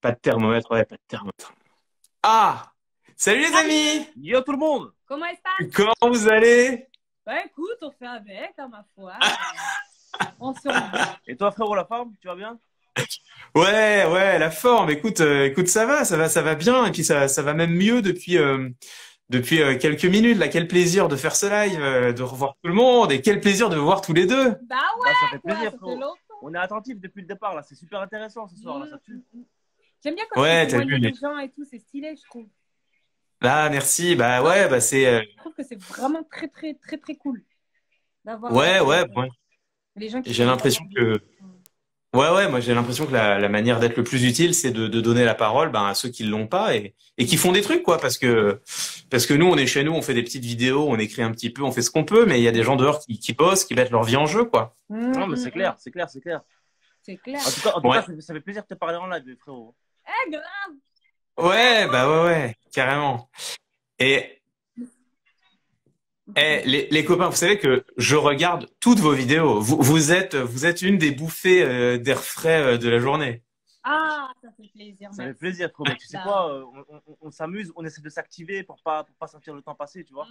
Pas de thermomètre, ouais, pas de thermomètre. Ah! Salut les amis!
Yo tout le monde!
Comment estás?
Comment vous allez?
Bah écoute, on fait avec, hein, ma foi. On se revoit.
Et toi frérot, la forme, tu vas bien?
Ouais, la forme. Écoute, ça va bien. Et puis ça va même mieux depuis quelques minutes. Là, quel plaisir de faire ce live, de revoir tout le monde et quel plaisir de vous voir tous les deux.
Bah
Bah,
ouais,
ça fait
quoi,
plaisir
ça fait
frérot.
longtemps.
On est attentifs depuis le départ là, c'est super intéressant ce soir là, ça tue.
J'aime bien quand
Ouais,
tu
t'as
témoignes
vu.
des gens et tout, c'est stylé, je trouve.
Ah, merci. Bah
Non,
ouais, bah
je trouve que c'est vraiment très, très, très, très cool d'avoir
ouais.
les gens qui
J'ai
font
l'impression que moi j'ai l'impression que la manière d'être le plus utile, c'est de donner la parole à ceux qui l'ont pas et qui font des trucs quoi, parce que nous on est chez nous, on fait des petites vidéos, on écrit un petit peu, on fait ce qu'on peut, mais il y a des gens dehors qui bossent, qui mettent leur vie en jeu quoi.
Non mais c'est clair, c'est clair.
C'est clair.
En tout
Ouais.
cas, ça fait plaisir de te parler en live frérot.
Eh, grave.
Ouais, bah ouais, carrément. Et les copains, vous savez que je regarde toutes vos vidéos. Vous êtes une des bouffées d'air frais de la journée.
Ah, ça fait plaisir,
Ça fait
merci.
plaisir frérot. Tu sais
Bah,
quoi, on s'amuse, on essaie de s'activer pour pas sentir le temps passer, tu vois.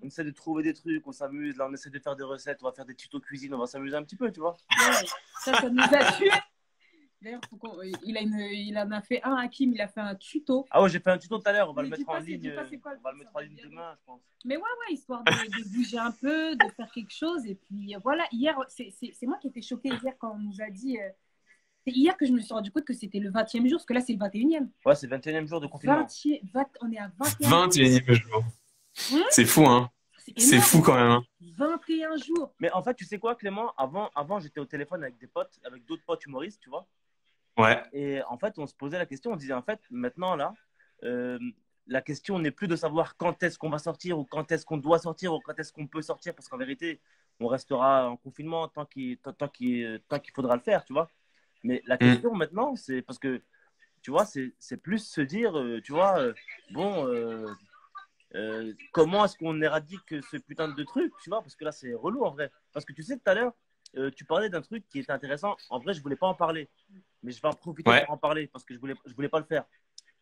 On essaie de trouver des trucs, on s'amuse, là on essaie de faire des recettes, on va faire des tutos cuisine, on va s'amuser un petit peu, tu vois.
Ouais, ça nous a tués. D'ailleurs, il en a fait un, Hakim, il a fait un tuto.
Ah ouais, j'ai fait un tuto tout à l'heure, on va
Mais
le
dis
mettre en
pas,
ligne,
dis pas c'est quoi le
on va le
tuto,
mettre en
ça
ligne
va bien.
demain, je pense.
Mais ouais, histoire de bouger un peu, de faire quelque chose. Et puis voilà, hier, c'est moi qui étais choquée hier quand on nous a dit. C'est hier que je me suis rendu compte que c'était le 20e jour, parce que là, c'est le 21e.
Ouais, c'est le 21e jour de confinement.
On est à 21
21e jour.
Hum,
C'est fou, hein. C'est
énorme.
fou quand même. Hein.
21 jours.
Mais en fait, tu sais quoi, Clément, avant j'étais au téléphone avec des potes, avec d'autres potes humoristes, tu vois.
Ouais.
Et en fait, on se posait la question, on disait en fait, maintenant là, euh, la question n'est plus de savoir quand est-ce qu'on va sortir ou quand est-ce qu'on doit sortir ou quand est-ce qu'on peut sortir, parce qu'en vérité, on restera en confinement tant qu'il faudra le faire, tu vois. Mais la question maintenant, c'est parce que, tu vois, c'est plus se dire, tu vois, bon, comment est-ce qu'on éradique ce putain de truc, tu vois, parce que là, c'est relou en vrai. Parce que tu sais, tout à l'heure, tu parlais d'un truc qui était intéressant. En vrai, je voulais pas en parler, mais je vais en profiter
Ouais.
pour en parler parce que je voulais pas le faire.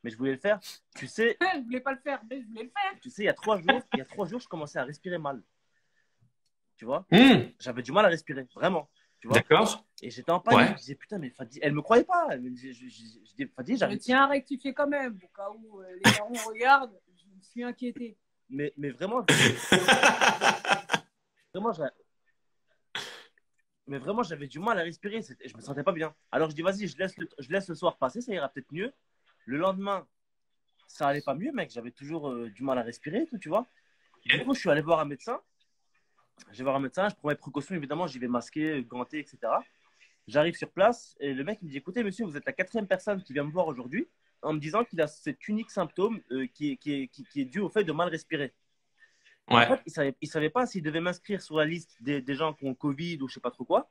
Mais je voulais le faire. Tu sais,
Je voulais pas le faire, mais je voulais le faire.
il y a 3 jours, je commençais à respirer mal. Tu vois,
Hum,
j'avais du mal à respirer, vraiment. Tu vois,
d'accord.
et j'étais en panique.
Ouais.
Je disais, putain, mais Fadi, elle me croyait pas. Je dis, Fadi,
Je
j'arrive.
tiens à rectifier quand même, au cas où les darons regardent. Je me suis inquiétée.
Mais vraiment, vraiment, mais vraiment, j'avais du mal à respirer. Je me sentais pas bien. Alors je dis, vas-y, je laisse le soir passer, ça ira peut-être mieux. Le lendemain, ça allait pas mieux, mec. J'avais toujours du mal à respirer, tout, tu vois. Du coup, je suis allé voir un médecin. Je vais voir un médecin, je prends mes précautions, évidemment, j'y vais masqué, ganté, etc. J'arrive sur place et le mec me dit, écoutez, monsieur, vous êtes la 4e personne qui vient me voir aujourd'hui en me disant qu'il a cet unique symptôme qui est dû au fait de mal respirer.
Ouais.
En fait, il savait pas s'il devait m'inscrire sur la liste des gens qui ont le Covid ou je sais pas trop quoi.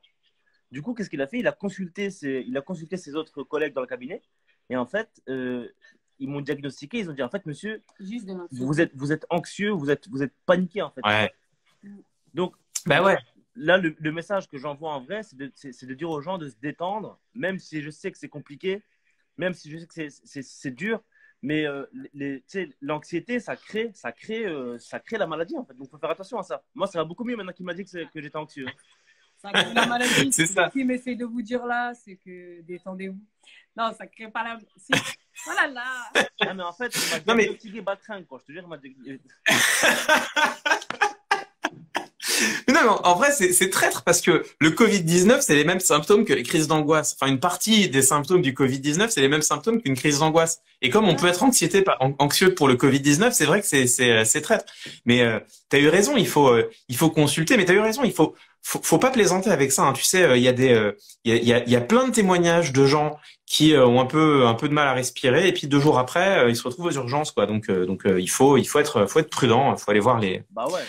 Du coup, qu'est-ce qu'il a fait? Il a consulté ses autres collègues dans le cabinet. Et en fait, ils m'ont diagnostiqué. Ils ont dit, en fait, monsieur,
Juste de
vous êtes anxieux, vous êtes paniqué, en fait.
Ouais.
Donc,
Bah ouais.
là, le message que j'envoie en vrai, c'est de dire aux gens de se détendre, même si je sais que c'est compliqué, même si je sais que c'est dur. Mais tu sais, l'anxiété, ça crée la maladie, en fait. Donc, il faut faire attention à ça. Moi, ça va beaucoup mieux maintenant qu'il m'a dit que j'étais anxieux.
Ça crée la maladie.
C'est ça.
Ce qu'il essaie de vous dire là, c'est que détendez-vous. Non, ça crée pas la. Si. Oh là là.
Ah, mais en fait, il m'a
Non, mais-
diagnostiqué Batrin, quoi. Je te jure, il m'a diagnostiqué.
Mais non, mais en vrai, c'est traître parce que le Covid-19, c'est les mêmes symptômes que les crises d'angoisse. Enfin, une partie des symptômes du Covid-19, c'est les mêmes symptômes qu'une crise d'angoisse. Et comme on peut être anxieux pour le Covid-19, c'est vrai que c'est traître. Mais t'as eu raison, il faut consulter. Mais t'as eu raison, faut pas plaisanter avec ça. Hein. Tu sais, il y a il y a plein de témoignages de gens qui ont un peu de mal à respirer et puis 2 jours après, ils se retrouvent aux urgences, quoi. Donc il faut être prudent. Il faut aller voir
Bah ouais.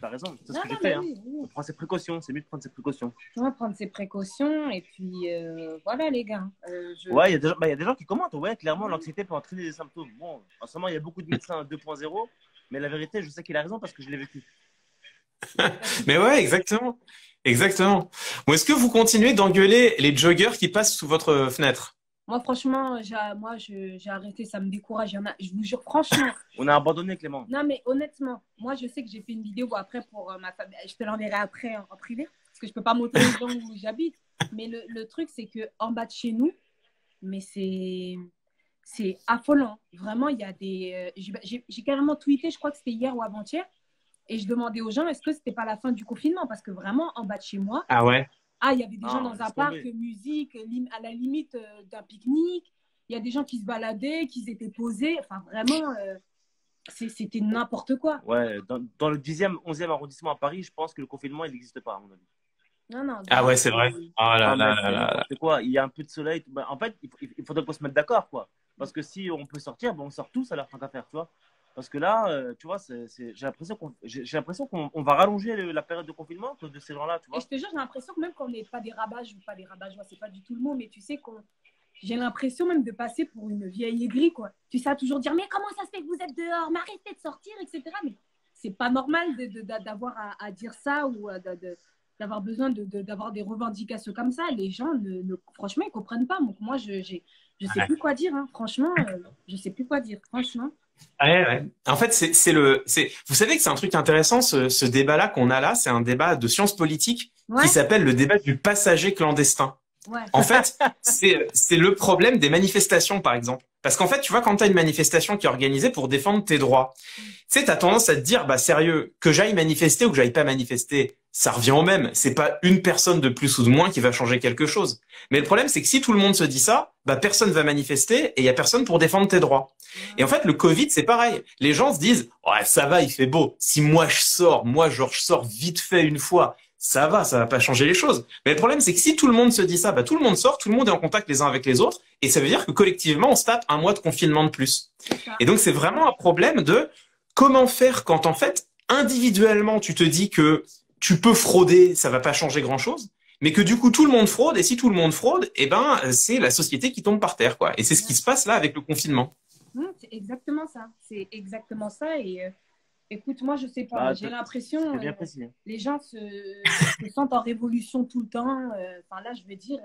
T'as raison, c'est ce
Non,
que
non,
j'ai fait.
mais
Hein.
oui, oui.
On prend ses précautions, c'est mieux de prendre ses précautions.
On va prendre ses précautions et puis voilà les gars.
Ouais, il y a des gens qui commentent. Ouais, clairement, l'anxiété peut entraîner des symptômes. Bon, en ce moment, il y a beaucoup de médecins 2.0, mais la vérité, je sais qu'il a raison parce que je l'ai vécu.
Mais ouais, exactement. Exactement. Bon, est-ce que vous continuez d'engueuler les joggers qui passent sous votre fenêtre?
Moi franchement, j'ai arrêté, ça me décourage. Il y en a, je vous jure franchement.
On a abandonné, Clément.
Non mais honnêtement, moi je sais que j'ai fait une vidéo après pour ma famille. Je te l'enverrai après en privé parce que je peux pas montrer les gens où j'habite. Mais le truc c'est que en bas de chez nous, mais c'est affolant. Vraiment, il y a des. J'ai carrément tweeté, je crois que c'était hier ou avant-hier, et je demandais aux gens est-ce que c'était pas la fin du confinement parce que vraiment en bas de chez moi.
Ah ouais?
Ah, il y avait des gens dans
laisse
un parc,
tomber.
musique, à la limite d'un pique-nique. Il y a des gens qui se baladaient, qui étaient posés. Enfin, vraiment, c'était n'importe quoi.
Ouais, dans le 10e, 11e arrondissement à Paris, je pense que le confinement, il n'existe pas, à mon avis.
Non, non.
Ah ouais, c'est vrai. Ah là
Ah,
là
mais
là
c'est
là.
n'importe quoi. Il y a un peu de soleil. Bah, en fait, il faudrait qu'on se mette d'accord, quoi. Parce que si on peut sortir, bon, on sort tous à la fin d'affaire, tu vois. Parce que là, tu vois, j'ai l'impression qu'on va rallonger la période de confinement à cause de ces gens-là, tu
Et
vois.
je te jure, j'ai l'impression que même qu'on n'est pas des rabages ou pas des rabages, c'est pas du tout le mot, mais tu sais j'ai l'impression même de passer pour une vieille aigrie, quoi. Tu sais, à toujours dire, mais comment ça se fait que vous êtes dehors, mais arrêtez de sortir, etc. Mais c'est pas normal d'avoir à dire ça ou d'avoir besoin d'avoir des revendications comme ça. Les gens, franchement, ils comprennent pas. Donc moi, je sais plus quoi dire, hein. Franchement, je sais plus quoi dire, franchement.
Ouais, ouais. En fait, vous savez que c'est un truc intéressant, ce débat-là qu'on a là, c'est un débat de sciences politiques
Ouais,
qui s'appelle le débat du passager clandestin.
ouais.
En fait, c'est le problème des manifestations, par exemple. Parce qu'en fait, tu vois, quand tu as une manifestation qui est organisée pour défendre tes droits, tu sais, tu as tendance à te dire, bah sérieux, que j'aille manifester ou que j'aille pas manifester, ça revient au même. C'est pas une personne de plus ou de moins qui va changer quelque chose. Mais le problème, c'est que si tout le monde se dit ça, bah personne va manifester et il y a personne pour défendre tes droits. Et en fait, le Covid, c'est pareil. Les gens se disent, ouais, ça va, il fait beau. Si moi je sors, je sors vite fait une fois, ça va pas changer les choses. Mais le problème, c'est que si tout le monde se dit ça, bah tout le monde sort, tout le monde est en contact les uns avec les autres, et ça veut dire que collectivement, on se tape un mois de confinement de plus. Et donc, c'est vraiment un problème de comment faire quand, en fait, individuellement, tu te dis que tu peux frauder, ça va pas changer grand-chose, mais que du coup, tout le monde fraude, et si tout le monde fraude, eh ben, c'est la société qui tombe par terre, quoi. Et c'est ce qui se passe là avec le confinement.
C'est exactement ça. C'est exactement ça. Et écoute, moi, je sais pas.
Bah,
J'ai l'impression
C'est bien précis. Hein.
les gens se sentent en révolution tout le temps. Enfin, là, je vais dire,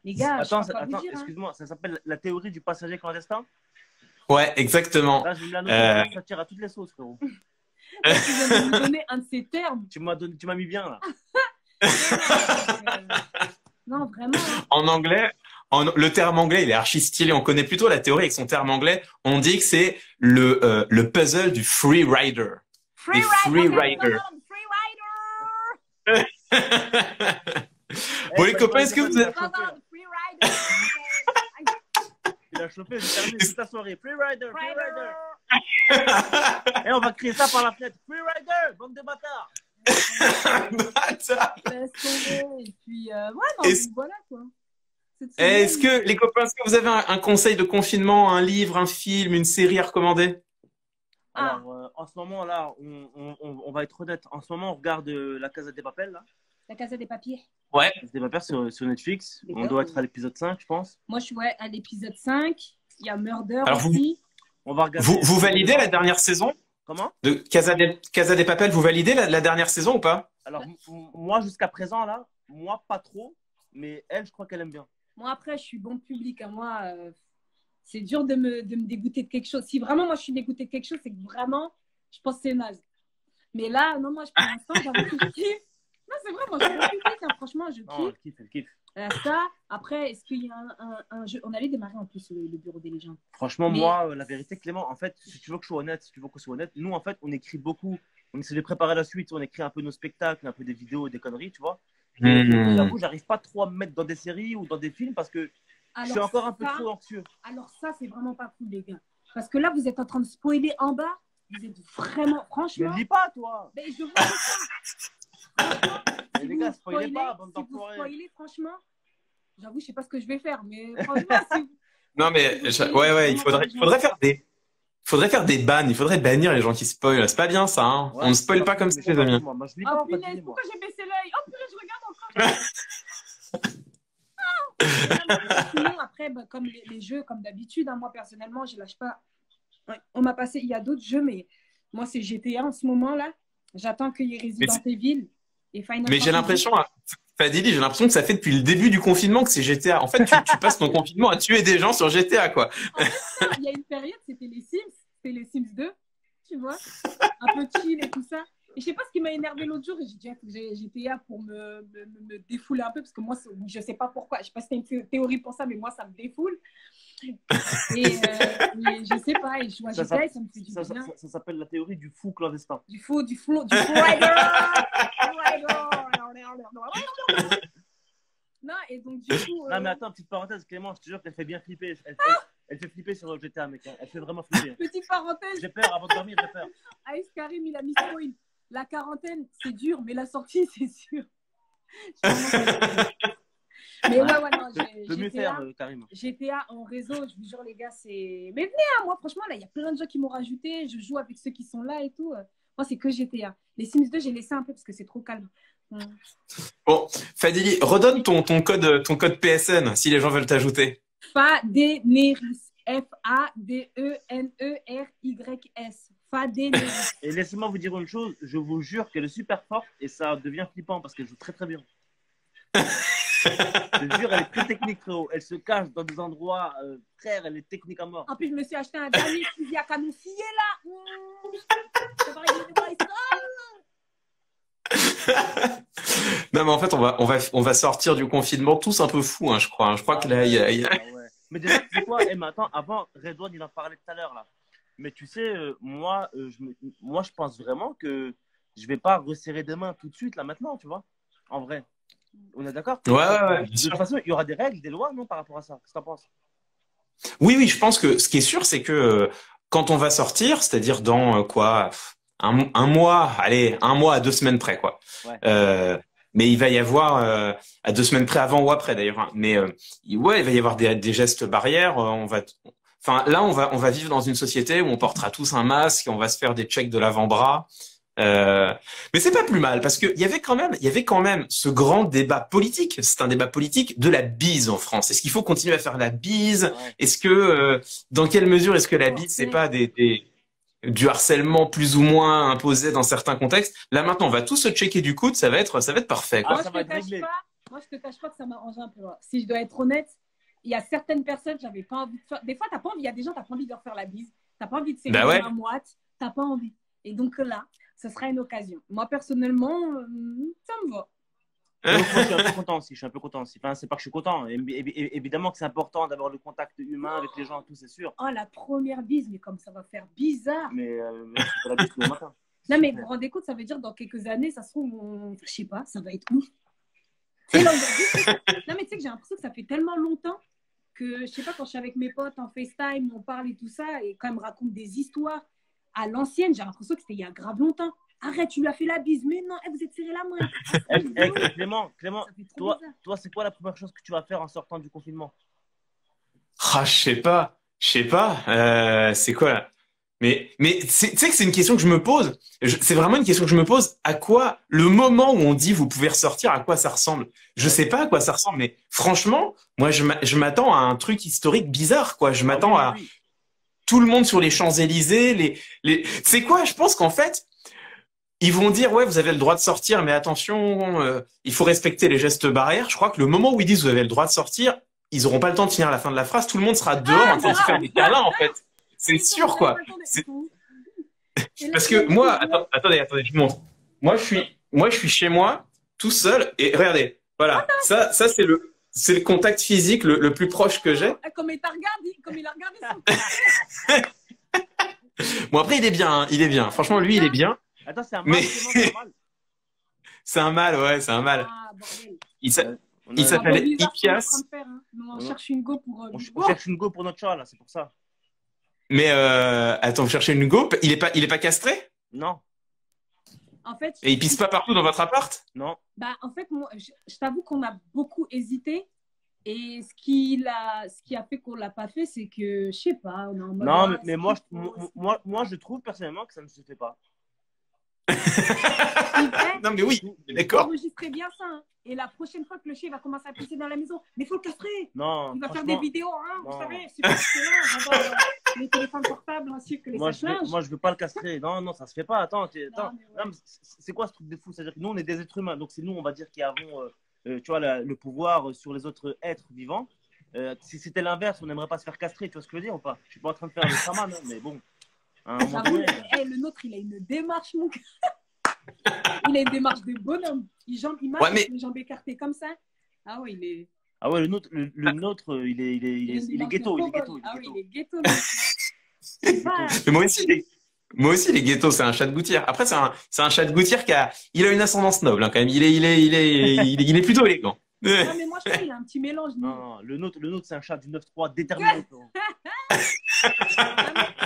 les gars,
Attends,
je sais pas vous dire. Hein.
excuse-moi, ça s'appelle la théorie du passager clandestin.
Ouais, exactement.
Là, je vais me la noter, ça tire à toutes les sauces, frérot.
Tu viens de me donner un de ces termes.
Tu m'as mis bien, là.
Non, vraiment. Hein.
En anglais, le terme anglais, il est archi stylé. On connaît plutôt la théorie avec son terme anglais. On dit que c'est le puzzle du free rider.
Free
rider. Bon, les copains, est-ce que vous êtes...
Free rider.
Il a chauffé, j'ai terminé toute la soirée. Free rider, free rider. Et on va crier ça par la fenêtre. Free rider, bande de bâtards.
Bâtard.
Laisse tomber. Et puis, ouais, non, voilà, quoi.
Est-ce que, les copains, est-ce que vous avez un conseil de confinement, un livre, un film, une série à recommander?
Alors, en ce moment, là, on va être honnête. En ce moment, on regarde La Casa des Papel, là.
La Casa des Papiers.
Ouais.
La Casa des Papel sur Netflix. On doit être à l'épisode 5, je pense.
Moi, je suis à l'épisode 5. Il y a Murder
Alors,
aussi.
On va regarder.
Vous validez la dernière saison
Comment?
de Casa des Papel? Vous validez la dernière saison ou pas?
Alors, moi, jusqu'à présent, là, moi, pas trop. Mais elle, je crois qu'elle aime bien.
Moi, après, je suis bon public. Hein. Moi, c'est dur de me dégoûter de quelque chose. Si vraiment, moi, je suis dégoûtée de quelque chose, c'est que vraiment, je pense que c'est naze. Mais là, non, moi, pour l'instant, j'avoue que je kiffe. Non, c'est vrai, moi, je suis bon public. Hein. Franchement, je kiffe.
Non, elle kiffe.
Ça, après, est-ce qu'il y a un jeu? On allait démarrer en plus le bureau des légendes.
Franchement, moi, la vérité, Clément, en fait, si tu veux que je sois honnête, nous, en fait, on écrit beaucoup. On essaie de préparer la suite. On écrit un peu nos spectacles, un peu des vidéos, des conneries, tu vois. J'avoue, j'arrive pas trop à me mettre dans des séries ou dans des films parce que je suis encore un peu trop anxieux.
Alors ça, c'est vraiment pas cool, les gars. Parce que là, vous êtes en train de spoiler en bas. Vous êtes vraiment, franchement...
Mais lis pas, toi.
Mais je vous dis ça.
Mais les gars, spoilez pas, bande
si vous
d'enfoirés.
spoilez, franchement, j'avoue, je sais pas ce que je vais faire. Mais franchement, si...
Non, mais ouais, il faudrait faire faudrait faire des bans. Il faudrait bannir les gens qui spoilent. C'est pas bien ça. Hein.
Ouais,
On ne spoil pas comme ça, les amis.
Moi, je lis
Oh
pas, en fait,
punaise,
dis-moi.
pourquoi j'ai baissé l'œil? Oh purée, je regarde encore. Sinon, après, bah, comme les jeux, comme d'habitude, hein, moi personnellement, je lâche pas. Ouais, on m'a passé, il y a d'autres jeux, mais moi c'est GTA en ce moment là. J'attends qu'il y ait
Mais,
Resident Evil et Final
mais j'ai
Fantasy.
l'impression, Fadili, j'ai l'impression que ça fait depuis le début du confinement que c'est GTA. En fait, tu passes ton confinement à tuer des gens sur GTA, quoi.
En fait, non, il y a une période, c'était les Sims 2, tu vois, un peu chill et tout ça. Et je sais pas ce qui m'a énervé l'autre jour, et j'ai dit, ah, faut que j'ai GTA pour me défouler un peu, parce que moi, je sais pas pourquoi, je sais pas si t'as une théorie pour ça, mais moi, ça me défoule. Et je sais pas, et je vois GTA et ça me fait du bien.
Ça s'appelle la théorie du fou clandestin.
Du fou rider. Non, et donc du coup.
Non, mais attends, petite parenthèse, Clément, je te jure qu'elle fait bien flipper. Elle fait flipper sur GTA, mec. Elle fait vraiment flipper.
Petite parenthèse.
J'ai peur, avant de dormir, j'ai peur.
Aïs Karim, il a mis spoil. La quarantaine, c'est dur, mais la sortie, c'est sûr. Mais ouais, non,
de mieux faire, Karim.
GTA en réseau, je vous jure, les gars, c'est. Mais venez, hein, moi, franchement, là, il y a plein de gens qui m'ont rajouté. Je joue avec ceux qui sont là et tout. Moi, c'est que GTA. Les Sims 2, j'ai laissé un peu parce que c'est trop calme.
Bon, Fadili, redonne ton code PSN si les gens veulent t'ajouter.
Fadeneris. FadeneryS. Fadeneris.
Et laissez-moi vous dire une chose, je vous jure qu'elle est super forte et ça devient flippant parce qu'elle joue très très bien. Je te jure, elle est très technique, frérot. Elle se cache dans des endroits, frère, elle est technique à mort.
En plus, je me suis acheté un dernier fusil à canon scié là.
Non, mais en fait, on va sortir du confinement tous un peu fous, hein, je crois. Je crois que là, il y a...
Ouais. Mais déjà, tu sais quoi, mais attends, avant, Redouane, il en parlait tout à l'heure, là. Mais tu sais, moi, je pense vraiment que je vais pas resserrer des mains tout de suite, là, maintenant, tu vois. En vrai. On est d'accord?
Ouais.
De toute façon, il y aura des règles, des lois, non, par rapport à ça? Qu'est-ce que t'en penses?
Oui, je pense que ce qui est sûr, c'est que quand on va sortir, c'est-à-dire dans quoi, un mois, allez, un mois à 2 semaines près, quoi.
Ouais.
Mais il va y avoir à 2 semaines près, avant ou après d'ailleurs. Hein. Mais ouais, il va y avoir des gestes barrières. Enfin, là, on va vivre dans une société où on portera tous un masque, on va se faire des checks de l'avant-bras. Mais c'est pas plus mal parce que il y avait quand même ce grand débat politique. C'est un débat politique de la bise en France. Est-ce qu'il faut continuer à faire la bise?
Ouais.
Est-ce que dans quelle mesure est-ce que la bise c'est pas du harcèlement plus ou moins imposé dans certains contextes? Là maintenant, on va tous se checker du coude, ça va être parfait, quoi.
Moi,
ça va être réglé.
Moi, je te cache pas que ça m'arrange un peu. Hein. Si je dois être honnête, il y a certaines personnes, j'avais pas envie de faire. Des fois, t'as pas envie. Il y a des gens, t'as pas envie de leur faire la bise. T'as pas envie de serrer
Bah ouais.
la moite. T'as pas envie. Et donc là, ce sera une occasion. Moi, personnellement, ça me va.
Donc, moi, je suis un peu content aussi. Enfin, c'est pas que je suis content. Évidemment que c'est important d'avoir le contact humain avec les gens, tout, c'est sûr.
Oh, la première bise, mais comme ça va faire bizarre.
Mais c'est pas la bise tous les matins.
Non, mais vous vous rendez compte, ça veut dire dans quelques années, ça se trouve, je sais pas, ça va être ouf. Non, mais tu sais que j'ai l'impression que ça fait tellement longtemps que, je sais pas, quand je suis avec mes potes en FaceTime, on parle et tout ça, et quand ils me racontent des histoires à l'ancienne, j'ai l'impression que c'était il y a grave longtemps. Arrête, tu lui as fait la bise. Mais non, vous êtes serré la main.
Clément, toi, c'est quoi la première chose que tu vas faire en sortant du confinement?
Ah, je sais pas. C'est quoi là? Mais tu sais que c'est une question que je me pose. C'est vraiment une question que je me pose. À quoi le moment où on dit vous pouvez ressortir, à quoi ça ressemble? Je sais pas à quoi ça ressemble, mais franchement, moi je m'attends à un truc historique bizarre, quoi. Je m'attends à tout le monde sur les Champs-Élysées. C'est quoi? Je pense qu'en fait, ils vont dire ouais, vous avez le droit de sortir, mais attention, il faut respecter les gestes barrières. Je crois que le moment où ils disent vous avez le droit de sortir, ils auront pas le temps de finir la fin de la phrase. Tout le monde sera dehors en train de se faire des câlins, en fait. C'est sûr, quoi. Parce que moi, attendez, je vous montre. Moi, je suis chez moi, tout seul, et regardez, voilà, ça c'est le contact physique le plus proche que j'ai.
Comme il a regardé son.
Bon, après, il est bien. Franchement, lui, il est bien.
Attends, c'est un mâle, c'est un mâle.
C'est un mâle, ouais, c'est un mâle.
Ah, bordel.
Il s'appelle Ipias.
On cherche une go pour.
On cherche une go pour notre chat, là, c'est pour ça.
Mais attends, vous cherchez une go? Il est pas castré?
Non.
En fait.
Et il pisse pas partout dans votre appart?
Non.
Bah, en fait, moi, je t'avoue qu'on a beaucoup hésité. Et ce qui a fait qu'on l'a pas fait, c'est que, je sais pas, on est en mode,
Non,
ah,
mais
c'est
moi,
trop faux.
moi, je trouve personnellement que ça ne se fait pas.
Yves,
Non, mais oui, d'accord.
enregistrez bien ça. Hein. Et la prochaine fois que le chien va commencer à pisser dans la maison, mais il faut le castrer.
Non,
Il va faire des
franchement,
vidéos, hein, vous
non.
savez, c'est pas que là, les téléphones portables ainsi que les sèche-linges.
Moi, je veux pas le castrer. Non, non, ça se fait pas. Attends,
Non, mais ouais.
non, mais c'est quoi ce truc de fou? C'est-à-dire que nous, on est des êtres humains. Donc, c'est nous, on va dire, qui avons, tu vois, le pouvoir sur les autres êtres vivants. Si c'était l'inverse, on n'aimerait pas se faire castrer. Tu vois ce que je veux dire ou pas? Je suis pas en train de faire le chaman, hein, mais bon. À un moment
J'avoue,
donné,
le nôtre, il a une démarche, mon gars. Il a une démarche de bonhomme. Il marche
Ouais, mais-
avec les jambes écartées comme ça. Ah ouais, il est.
Ah ouais, le nôtre, il est
Il a une démarche
ghetto,
de
il est ghetto,
cowboy. Ah oui,
ghetto.
il est ghetto. C'est pas.
Mais moi aussi, les ghettos, c'est un chat de gouttière. Après, c'est un chat de gouttière il a une ascendance noble, hein, quand même. Il est plutôt élégant.
Non, mais moi, je trouve qu'il a un petit mélange.
Non, non, le nôtre, c'est un chat du 9-3 déterminé. frérot.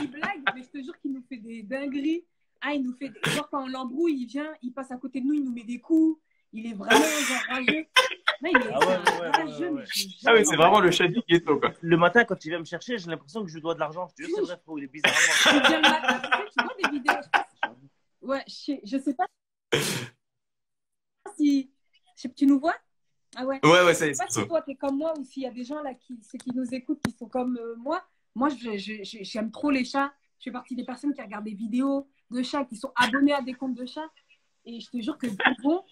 Il blague, mais je te jure qu'il nous fait des dingueries. Ah, il nous fait. Genre, quand on l'embrouille, il vient, il passe à côté de nous, il nous met des coups. Il est vraiment genre rageux. Non, il est
Ah ouais,
rageux.
ouais.
Ah oui, c'est vraiment le chat du ghetto, quoi.
Le matin, quand il vient me chercher, j'ai l'impression que je lui dois de l'argent. Je te jure, c'est vrai, frérot, il est bizarrement.
Il vient le matin, tu vois des vidéos. Ouais, je sais pas si. Tu nous vois? Ah ouais.
Ouais,
Je sais pas si toi, t'es comme moi ou s'il y a des gens là ceux qui nous écoutent qui sont comme moi. Moi, j'aime trop les chats. Je fais partie des personnes qui regardent des vidéos de chats, qui sont abonnés à des comptes de chats. Et je te jure que bon,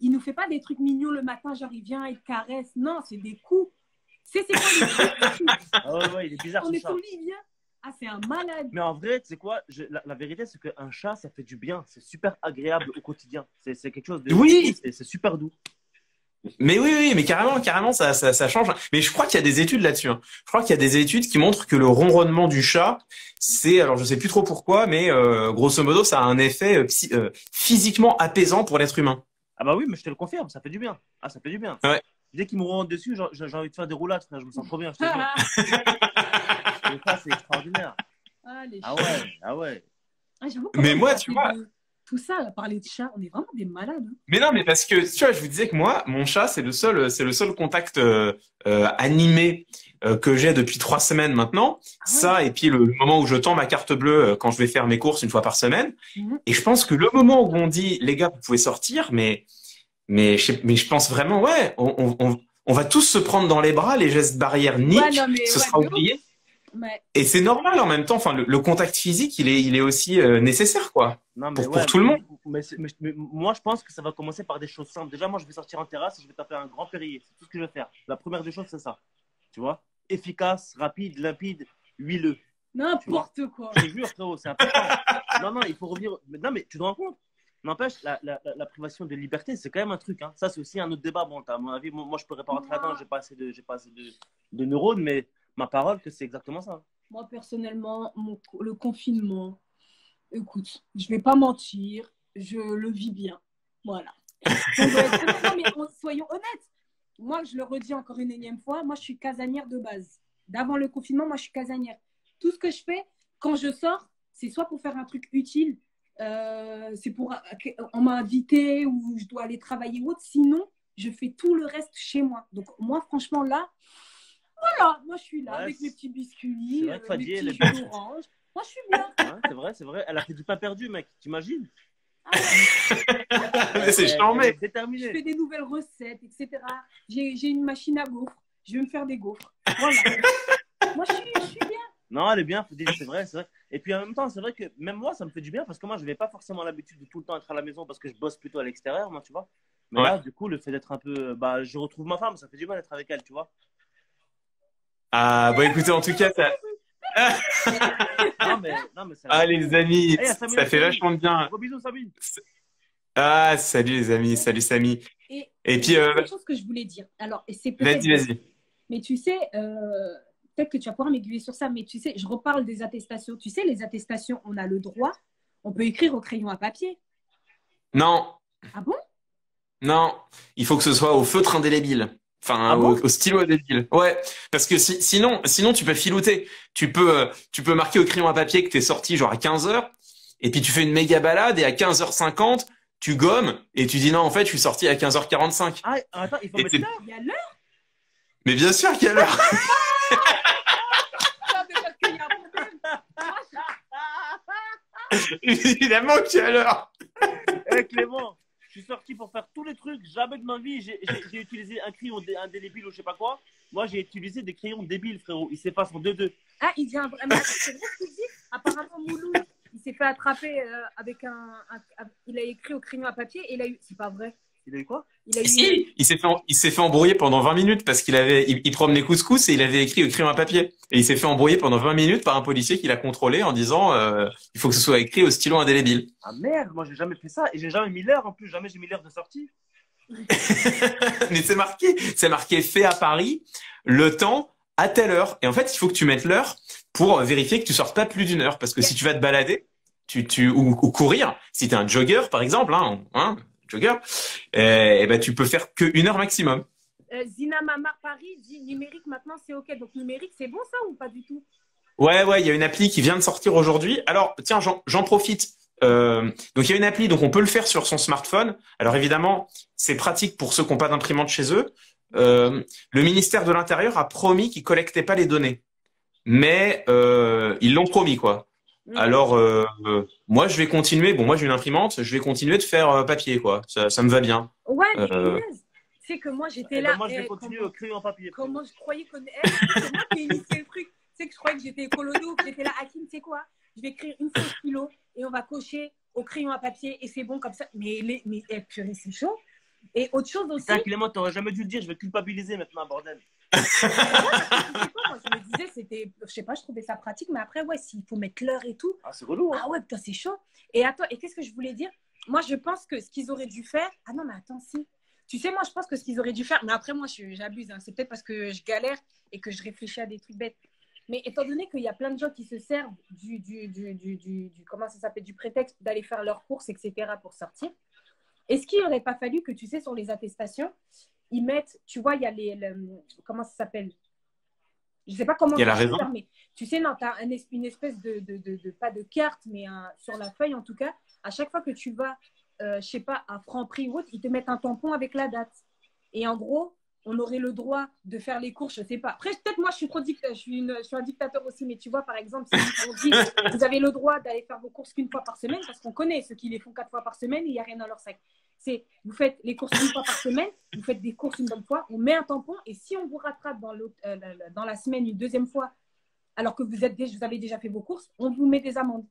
il nous fait pas des trucs mignons le matin, genre il vient, il te caresse. Non, c'est des coups. C'est quoi les coups?
Ah ouais, il est bizarre
On
ce
est
chat.
sur lui, il vient. Ah, c'est un malade.
Mais en vrai, tu sais quoi, la vérité, c'est qu'un chat, ça fait du bien. C'est super agréable au quotidien. C'est quelque chose de.
Oui.
C'est super doux.
Mais oui, mais carrément, ça change. Mais je crois qu'il y a des études là-dessus, hein. Je crois qu'il y a des études qui montrent que le ronronnement du chat, alors je sais plus trop pourquoi, mais grosso modo, ça a un effet physiquement apaisant pour l'être humain.
Ah bah oui, mais je te le confirme, ça fait du bien. Ah, ça fait du bien.
Ouais.
Dès qu'il me rentre dessus, j'ai envie de faire des roulades, frère. Je me sens trop bien, je te jure. Et ça, c'est extraordinaire.
Ah, les
Ah
chats.
ouais, ah ouais.
Ah, j'avoue,
Mais
comment
moi,
on
tu
fait
vois.
tout ça, à parler de chats, on est vraiment des malades. Hein.
Mais non, mais parce que tu vois, je vous disais que moi, mon chat, c'est le seul contact animé que j'ai depuis 3 semaines maintenant.
Ah ouais.
Ça, et puis le moment où je tends ma carte bleue quand je vais faire mes courses une fois par semaine.
Mhm.
Et je pense que le moment où on dit, les gars, vous pouvez sortir, mais je pense vraiment, ouais, on va tous se prendre dans les bras, les gestes barrières niques,
Ouais, non, mais
ce
ouais,
sera
de ouf.
oublié.
Mais
Et c'est normal en même temps. Enfin, le contact physique, il est aussi nécessaire, quoi,
Non, mais
pour tout le monde.
Mais moi, je pense que ça va commencer par des choses simples. Déjà, moi, je vais sortir en terrasse et je vais taper un grand Perrier. C'est tout ce que je vais faire. La première des choses, c'est ça. Tu vois? Efficace, rapide, limpide, huileux.
n'importe quoi.
Je te jure, frérot, c'est important. Non, il faut revenir. Non, mais tu te rends compte? N'empêche, la privation de liberté, c'est quand même un truc. Hein. Ça, c'est aussi un autre débat. Bon, à mon avis, moi, je pourrais pas rentrer là-dedans. J'ai pas assez de neurones, mais ma parole, que c'est exactement ça.
Moi, personnellement, le confinement, écoute, je vais pas mentir, je le vis bien. Voilà. Non, mais soyons honnêtes. Moi, je le redis encore une énième fois, moi, je suis casanière de base. D'avant le confinement, moi, je suis casanière. Tout ce que je fais, quand je sors, c'est soit pour faire un truc utile, c'est pour on m'a invité ou je dois aller travailler ou autre. Sinon, je fais tout le reste chez moi. Donc, moi, franchement, là, voilà, moi, je suis là
Ouais,
avec mes petits
c'est
biscuits,
vrai que
mes
Fadi, elle
petits
est
jus d'orange. Moi, je suis bien.
Ouais, c'est vrai. Elle a fait du pain perdu, mec. T'imagines?
Ah ouais.
Mais c'est
Elle est
charmé.
Je
déterminée.
fais des nouvelles recettes, etc. J'ai une machine à gaufres. Je vais me faire des gaufres. Voilà. Moi, je suis bien.
Non, elle est bien, faut dire, c'est vrai. Et puis en même temps, c'est vrai que même moi, ça me fait du bien parce que moi, je n'avais pas forcément l'habitude de tout le temps être à la maison parce que je bosse plutôt à l'extérieur, moi, tu vois. Mais
Ouais.
là, du coup, le fait d'être un peu. Bah, je retrouve ma femme, ça fait du bien d'être avec elle, tu vois.
Ah, bon, écoutez, en tout cas, ça.
Non, mais c'est
Ah, les amis,
Hey, Samy,
ça fait vachement de bien.
Gros bisous, Samy.
Ah, salut les amis, salut Samy. Et puis,
quelque chose que je voulais dire. Alors, et c'est peut-être.
vas-y.
Mais tu sais, peut-être que tu vas pouvoir m'aiguiller sur ça, mais tu sais, je reparle des attestations. Tu sais, les attestations, on a le droit, on peut écrire au crayon à papier.
Non,
Ah bon?
non, il faut que ce soit au feutre indélébile. Enfin,
Ah bon
au stylo indélébile. Ouais, parce que sinon, tu peux filouter. Tu peux marquer au crayon à papier que t'es sorti genre à 15h, et puis tu fais une méga balade, et à 15h50, tu gommes, et tu dis non, en fait, je suis sorti à 15h45.
Ah, attends, il faut
Et
mettre
c'est-
l'heure.
Il y a l'heure?
Mais bien sûr qu'il y a l'heure.
Non, mais parce qu'il y a un problème. Moi,
Évidemment qu'il y a l'heure.
Eh Clément, je suis sorti pour faire tous les trucs. Jamais de ma vie, j'ai utilisé un crayon indélébile ou je sais pas quoi. Moi, j'ai utilisé des crayons débiles, frérot. Ils s'effacent en 2-2.
Ah, il dit un vrai. Mais attends, c'est vrai ce qu'il dit. Apparemment, Mouloud, il s'est fait attraper avec il a écrit au crayon à papier et il a eu. C'est pas vrai.
Il a eu quoi?
Il a eu.
Si, il s'est fait embrouiller pendant 20 minutes parce il promenait couscous et il avait écrit au crayon à papier. Et il s'est fait embrouiller pendant 20 minutes par un policier qui l'a contrôlé en disant il faut que ce soit écrit au stylo indélébile.
Ah merde, moi j'ai jamais fait ça. Et j'ai jamais mis l'heure en plus. Jamais j'ai mis l'heure de sortie.
Mais c'est marqué fait à Paris, le temps à telle heure. Et en fait, il faut que tu mettes l'heure pour vérifier que tu sortes pas plus d'une heure. Parce que si tu vas te balader, ou courir, si t'es un jogger par exemple, jogger, et ben tu peux faire que 1 heure maximum.
Zina Mamar Paris dit numérique maintenant c'est ok. Donc numérique c'est bon ça ou pas du tout?
Ouais, il y a une appli qui vient de sortir aujourd'hui. Alors, tiens, j'en profite. Donc, il y a une appli, donc on peut le faire sur son smartphone. Alors, évidemment, c'est pratique pour ceux qui n'ont pas d'imprimante chez eux. Le ministère de l'Intérieur a promis qu'il collectait pas les données. Mais ils l'ont promis, quoi. Alors, moi, je vais continuer. Bon, moi, j'ai une imprimante. Je vais continuer de faire papier, quoi. Ça me va bien.
Ouais, mais punaise. C'est que moi j'étais là.
Moi je vais continuer au crayon en papier.
Comment je croyais qu'on. C'est moi qui ai initié le truc. C'est que je croyais que j'étais écolodo, que j'étais là. Hakim, tu sais quoi? Je vais écrire une fausse stylo et on va cocher au crayon à papier et c'est bon comme ça. Mais purée, c'est chaud. Et autre chose aussi.
Putain, Clément, t'aurais jamais dû le dire. Je vais culpabiliser maintenant, bordel.
Tu sais quoi, moi, je me disais, c'était. Je sais pas, je trouvais ça pratique, mais après, ouais, s'il faut mettre l'heure et tout.
Ah, c'est relou, hein.
Ah ouais, putain, c'est chaud. Et attends, et qu'est-ce que je voulais dire? Moi, je pense que ce qu'ils auraient dû faire. Ah non, mais attends, si. Tu sais, moi, je pense que ce qu'ils auraient dû faire, mais après, moi, j'abuse. Hein. C'est peut-être parce que je galère et que je réfléchis à des trucs bêtes. Mais étant donné qu'il y a plein de gens qui se servent comment ça s'appelle, du prétexte d'aller faire leurs courses, etc., pour sortir, est-ce qu'il n'aurait pas fallu que, tu sais, sur les attestations, ils mettent, tu vois, il y a comment ça s'appelle? Je ne sais pas comment
Il y a la
ça
raison.
mais tu sais, non, tu as une espèce pas de carte, mais sur la feuille, en tout cas, à chaque fois que tu vas je sais pas, à Franprix ou autre, ils te mettent un tampon avec la date. Et en gros, on aurait le droit de faire les courses, je sais pas. Après, peut-être moi, je suis un dictateur aussi, mais tu vois, par exemple, si on dit vous avez le droit d'aller faire vos courses qu'une fois par semaine, parce qu'on connaît ceux qui les font 4 fois par semaine et il n'y a rien dans leur sac. C'est, vous faites les courses une fois par semaine, vous faites des courses une bonne fois, on met un tampon, et si on vous rattrape dans la semaine une deuxième fois, alors que vous avez déjà fait vos courses, on vous met des amendes.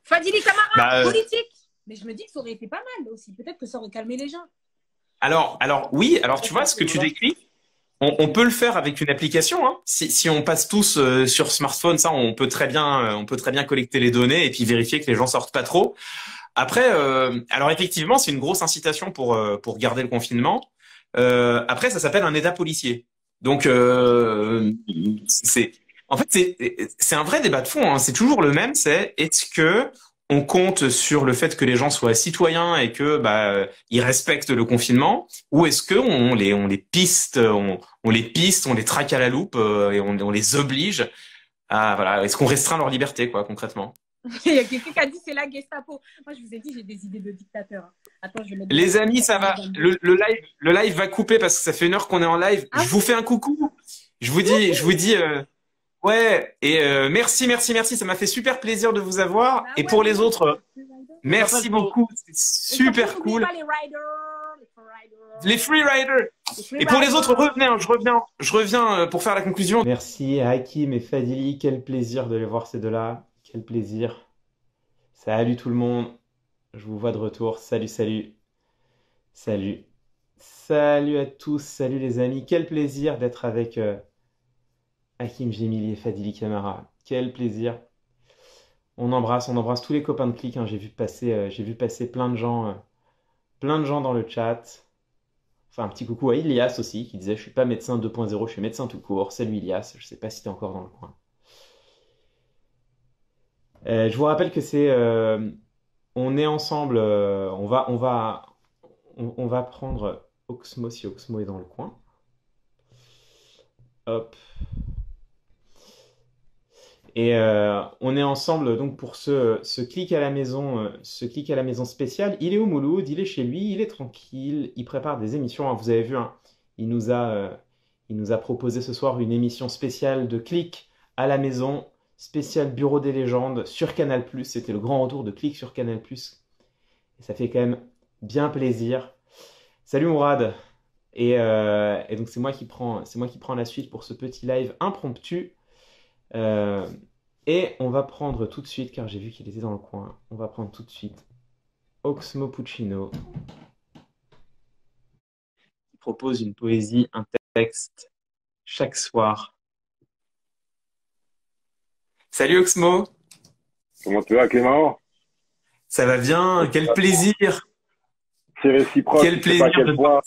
Fadili Camara, politique. Mais je me dis que ça aurait été pas mal aussi. Peut-être que ça aurait calmé les gens.
Alors oui, alors tu vois ce que tu décris, on peut le faire avec une application. Hein. Si on passe tous sur smartphone, ça, on peut très bien collecter les données et puis vérifier que les gens sortent pas trop. Après, alors effectivement, c'est une grosse incitation pour garder le confinement. Après, ça s'appelle un état policier. Donc c'est un vrai débat de fond. Hein. C'est toujours le même. C'est est-ce que on compte sur le fait que les gens soient citoyens et que ils respectent le confinement, ou est-ce que on les piste, on les traque à la loupe et on les oblige à voilà, est-ce qu'on restreint leur liberté quoi concrètement?
Il y a quelqu'un qui a dit c'est la Gestapo. Moi je vous ai dit j'ai des idées de dictateur. Attends, je vais
Les amis, ça va. Le live va couper parce que ça fait 1 heure qu'on est en live.
Ah
Je vous fais un coucou. Je vous dis. Ouais, et merci, ça m'a fait super plaisir de vous avoir.
Bah
Et
ouais,
pour les autres, merci
Enfin,
beaucoup, c'est super
surtout,
cool.
n'oubliez pas
Les freeriders. Et pour les autres, revenez, hein, je reviens pour faire la conclusion. Merci à Hakim et Fadili, quel plaisir de les voir ces deux-là, quel plaisir. Salut tout le monde, je vous vois de retour, salut. Salut à tous, salut les amis, quel plaisir d'être avec... Hakim Gemili et Fadili Camara, quel plaisir. On embrasse tous les copains de Click. Hein. J'ai vu passer plein de gens dans le chat. Enfin, un petit coucou à Ilias aussi, qui disait je suis pas médecin 2.0, je suis médecin tout court. Salut Ilias, je sais pas si t'es encore dans le coin. Je vous rappelle que on est ensemble. On va prendre Oxmo si Oxmo est dans le coin. Hop. Et on est ensemble donc pour ce clic à la maison spécial. Il est au Mouloud, il est chez lui, il est tranquille, il prépare des émissions. Hein, vous avez vu, hein, il nous a Il nous a proposé ce soir une émission spéciale de Click à la maison, spécial Bureau des légendes sur Canal+. C'était le grand retour de Click sur Canal+. Et ça fait quand même bien plaisir. Salut Mourad. Et donc c'est moi qui prends la suite pour ce petit live impromptu. Euh, et on va prendre tout de suite, car j'ai vu qu'il était dans le coin, on va prendre tout de suite Oxmo Puccino qui propose une poésie, un texte chaque soir. Salut Oxmo.
Comment tu vas, Clément?
Ça va bien, quel plaisir.
C'est réciproque.
Quel
Je sais pas à
plaisir
quel point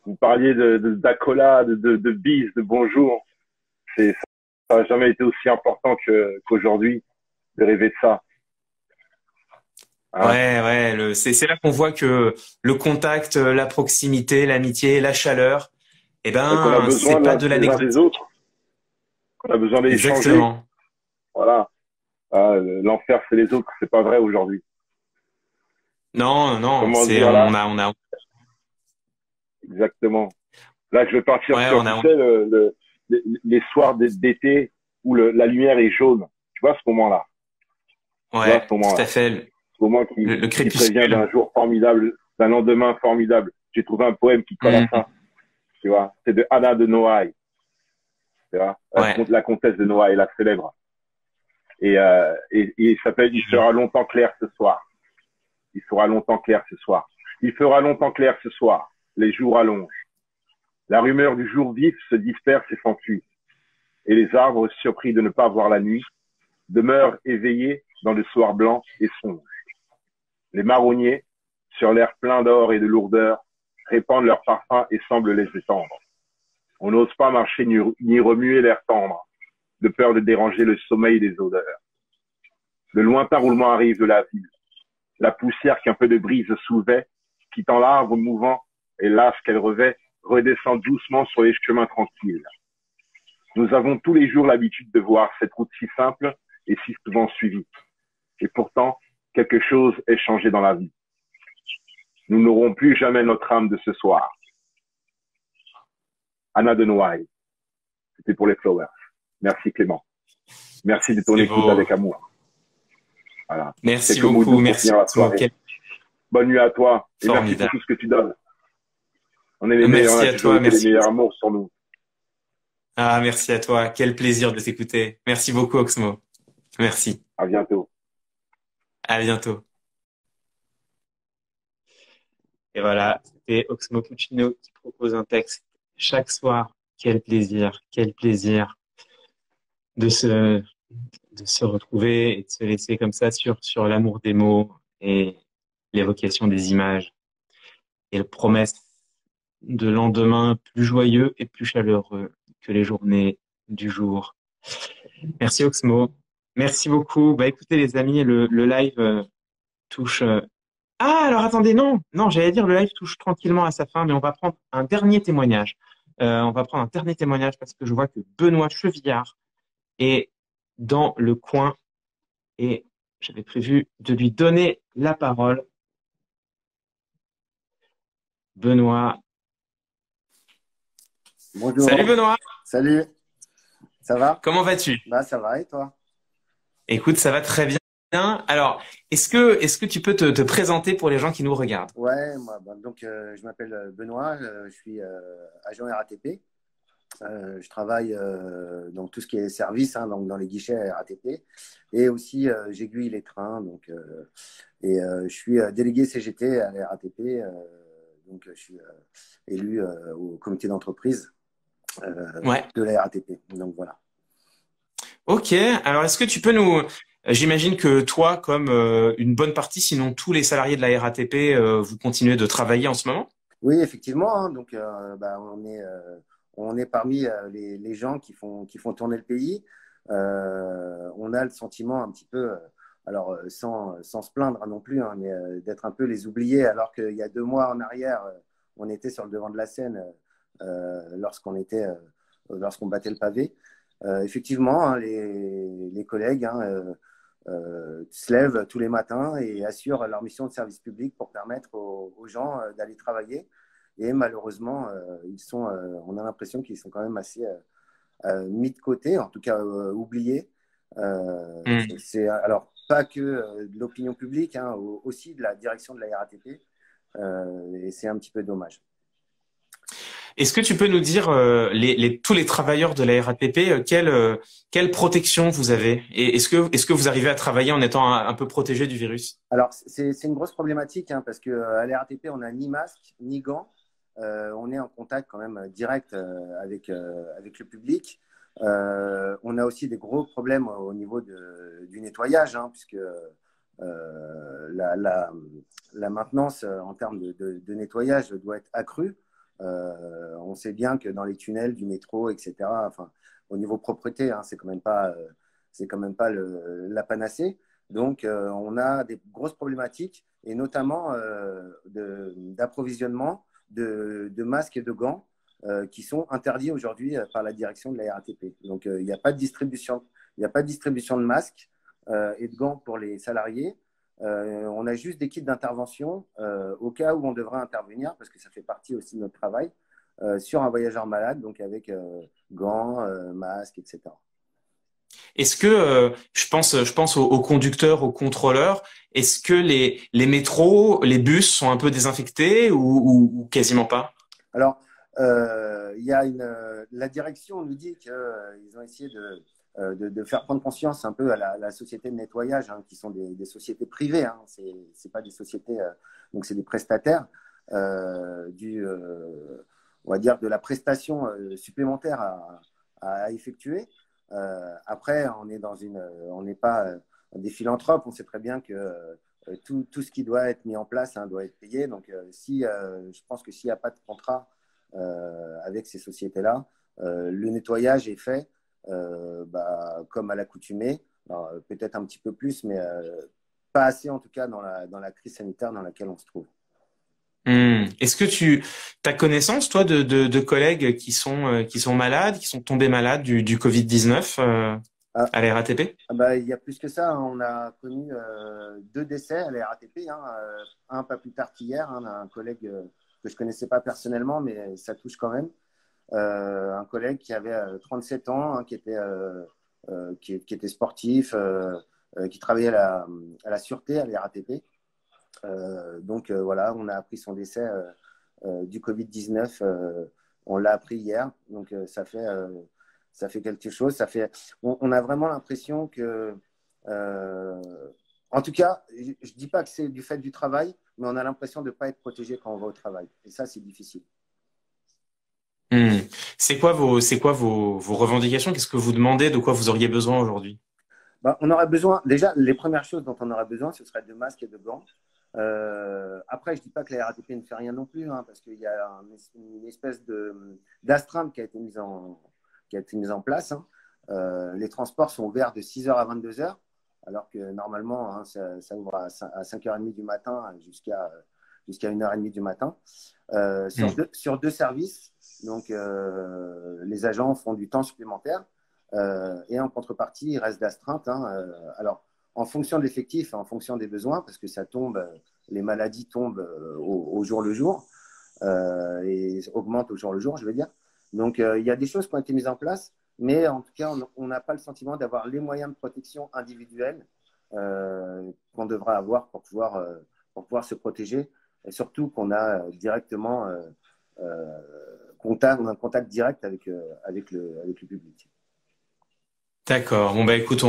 vous parliez d'accolade, de bise, de bonjour. Ça n'a jamais été aussi important qu'aujourd'hui de rêver de ça. Hein?
Ouais, c'est là qu'on voit que le contact, la proximité, l'amitié, la chaleur,
Et qu'on a besoin
c'est pas de
les uns
l'anecdote.
des autres. Qu'on a besoin d'échanger.
Exactement.
Voilà. L'enfer, c'est les autres. C'est pas vrai aujourd'hui.
Non,
Comment
c'est
dire là?
on a
Exactement. Là, je vais partir
ouais,
sur,
on a
tu sais, les soirs d'été où la lumière est jaune. Tu vois ce moment-là? Tu vois
ouais,
ce moment-là?
tout à fait.
Ce moment qui prévient
Crépuscule.
d'un jour formidable, d'un lendemain formidable. J'ai trouvé un poème qui colle à ça. Tu vois? C'est de Anna de Noailles. Tu vois?
Ouais.
La comtesse de Noailles, la célèbre. Et il s'appelle Il sera longtemps clair ce soir. Il sera longtemps clair ce soir. Il fera longtemps clair ce soir. Les jours allongent. La rumeur du jour vif se disperse et s'enfuit. Et les arbres, surpris de ne pas voir la nuit, demeurent éveillés dans le soir blanc et sombre. Les marronniers, sur l'air plein d'or et de lourdeur, répandent leur parfum et semblent les étendre. On n'ose pas marcher ni remuer l'air tendre, de peur de déranger le sommeil des odeurs. Le lointain roulement arrive de la ville. La poussière qu'un peu de brise soulevait, quittant l'arbre mouvant et l'as qu'elle revêt, redescend doucement sur les chemins tranquilles. Nous avons tous les jours l'habitude de voir cette route si simple et si souvent suivie. Et pourtant, quelque chose est changé dans la vie. Nous n'aurons plus jamais notre âme de ce soir. Anna de Noailles. C'était pour les Flowers. Merci Clément. Merci de ton
C'est
écoute
beau.
avec amour. Voilà.
Merci
Quelques mots
beaucoup,
pour
merci
finir la
beaucoup.
soirée. Bonne nuit à toi et merci
Formidable.
pour tout ce que tu donnes. On est les
Merci
meilleurs, on a
à
toujours
toi,
été les
merci.
meilleurs amours sur nous.
Ah, merci à toi. Quel plaisir de t'écouter. Merci beaucoup, Oxmo. Merci.
À bientôt.
À bientôt. Et voilà, c'était Oxmo Puccino qui propose un texte chaque soir. Quel plaisir de se retrouver et de se laisser comme ça sur l'amour des mots et l'évocation des images et la promesse de lendemain plus joyeux et plus chaleureux que les journées du jour. Merci Oxmo. Merci beaucoup. Bah écoutez les amis, le live touche... Ah alors attendez, non, j'allais dire le live touche tranquillement à sa fin, mais on va prendre un dernier témoignage. Parce que je vois que Benoît Chevillard est dans le coin et j'avais prévu de lui donner la parole. Benoît.
Bonjour.
Salut Benoît.
Salut. Ça va?
Comment vas-tu?
Bah, ça va et toi?
Écoute, ça va très bien. Alors, est-ce que tu peux te présenter pour les gens qui nous regardent?
Ouais, moi, donc je m'appelle Benoît, je suis agent RATP. Je travaille dans tout ce qui est service, hein, donc dans les guichets RATP. Et aussi, j'aiguille les trains. Donc, je suis délégué CGT à la RATP. Donc, je suis élu au comité d'entreprise de la RATP. Donc, voilà.
Ok, alors est-ce que tu peux nous... J'imagine que toi, comme une bonne partie, sinon tous les salariés de la RATP, vous continuez de travailler en ce moment?
Oui, effectivement. Hein, donc, on est parmi les gens qui font tourner le pays. On a le sentiment un petit peu, alors sans se plaindre non plus, hein, mais d'être un peu les oubliés, alors qu'il y a 2 mois en arrière, on était sur le devant de la scène lorsqu'on battait le pavé. Effectivement, hein, les collègues se lèvent tous les matins et assurent leur mission de service public pour permettre aux gens d'aller travailler Et malheureusement, on a l'impression qu'ils sont quand même assez mis de côté, en tout cas oubliés. C'est alors pas que de l'opinion publique, hein, aussi de la direction de la RATP, et c'est un petit peu dommage.
Est-ce que tu peux nous dire, tous les travailleurs de la RATP, quelle protection vous avez? Et est-ce que vous arrivez à travailler en étant un peu protégé du virus?
Alors, c'est une grosse problématique, hein, parce qu'à la RATP, on n'a ni masque, ni gants. On est en contact quand même direct avec le public. On a aussi des gros problèmes au niveau du nettoyage, hein, puisque la maintenance en termes de nettoyage doit être accrue. On sait bien que dans les tunnels du métro, etc., enfin, au niveau propreté, hein, c'est quand même pas la panacée. Donc, on a des grosses problématiques, et notamment d'approvisionnement de masques et de gants qui sont interdits aujourd'hui par la direction de la RATP. Donc, il n'y a pas de distribution de masques et de gants pour les salariés. On a juste des kits d'intervention au cas où on devra intervenir, parce que ça fait partie aussi de notre travail, sur un voyageur malade, donc avec gants, masques, etc.
Est-ce que, je pense aux conducteurs, aux contrôleurs, est-ce que les métros, les bus sont un peu désinfectés ou quasiment pas?
Alors, la direction nous dit qu'ils ont essayé de faire prendre conscience un peu à la société de nettoyage, hein, qui sont des sociétés privées, hein, c'est pas des sociétés, donc c'est des prestataires, on va dire de la prestation supplémentaire à effectuer. Après, on n'est pas des philanthropes, on sait très bien que tout ce qui doit être mis en place, hein, doit être payé. Donc, je pense que s'il n'y a pas de contrat avec ces sociétés-là, le nettoyage est fait comme à l'accoutumée, peut-être un petit peu plus, mais pas assez en tout cas dans la crise sanitaire dans laquelle on se trouve.
Est-ce que tu as connaissance, toi, de collègues qui sont malades, qui sont tombés malades du Covid-19 à la RATP?
Il y a plus que ça, hein. On a connu 2 décès à la RATP, hein. Un pas plus tard qu'hier, hein, un collègue que je ne connaissais pas personnellement, mais ça touche quand même. Un collègue qui avait 37 ans, hein, qui était sportif, qui travaillait à la sûreté à la RATP. Donc voilà, on a appris son décès du Covid-19, on l'a appris hier, donc ça fait quelque chose. On a vraiment l'impression que, en tout cas, je dis pas que c'est du fait du travail, mais on a l'impression de ne pas être protégé quand on va au travail, et ça c'est difficile.
C'est quoi vos revendications? Qu'est-ce que vous demandez? De quoi vous auriez besoin aujourd'hui?
On aurait besoin, déjà, les premières choses dont on aurait besoin, ce serait de masques et de gants. Après, je ne dis pas que la RATP ne fait rien non plus, hein, parce qu'il y a une espèce d'astreinte qui a été mise en place, hein. Les transports sont ouverts de 6h à 22h, alors que normalement, hein, ça ouvre à 5h30 du matin jusqu'à 1h30 du matin. Sur 2 services, donc les agents font du temps supplémentaire, et en contrepartie, il reste d'astreinte, hein. Alors, en fonction de l'effectif, en fonction des besoins, parce que ça tombe, les maladies tombent au jour le jour, et augmentent au jour le jour, je veux dire. Donc, il y a des choses qui ont été mises en place, mais en tout cas, on n'a pas le sentiment d'avoir les moyens de protection individuelle qu'on devra avoir pour pouvoir se protéger, et surtout qu'on a directement un contact direct avec le public.
D'accord. Bon, écoute,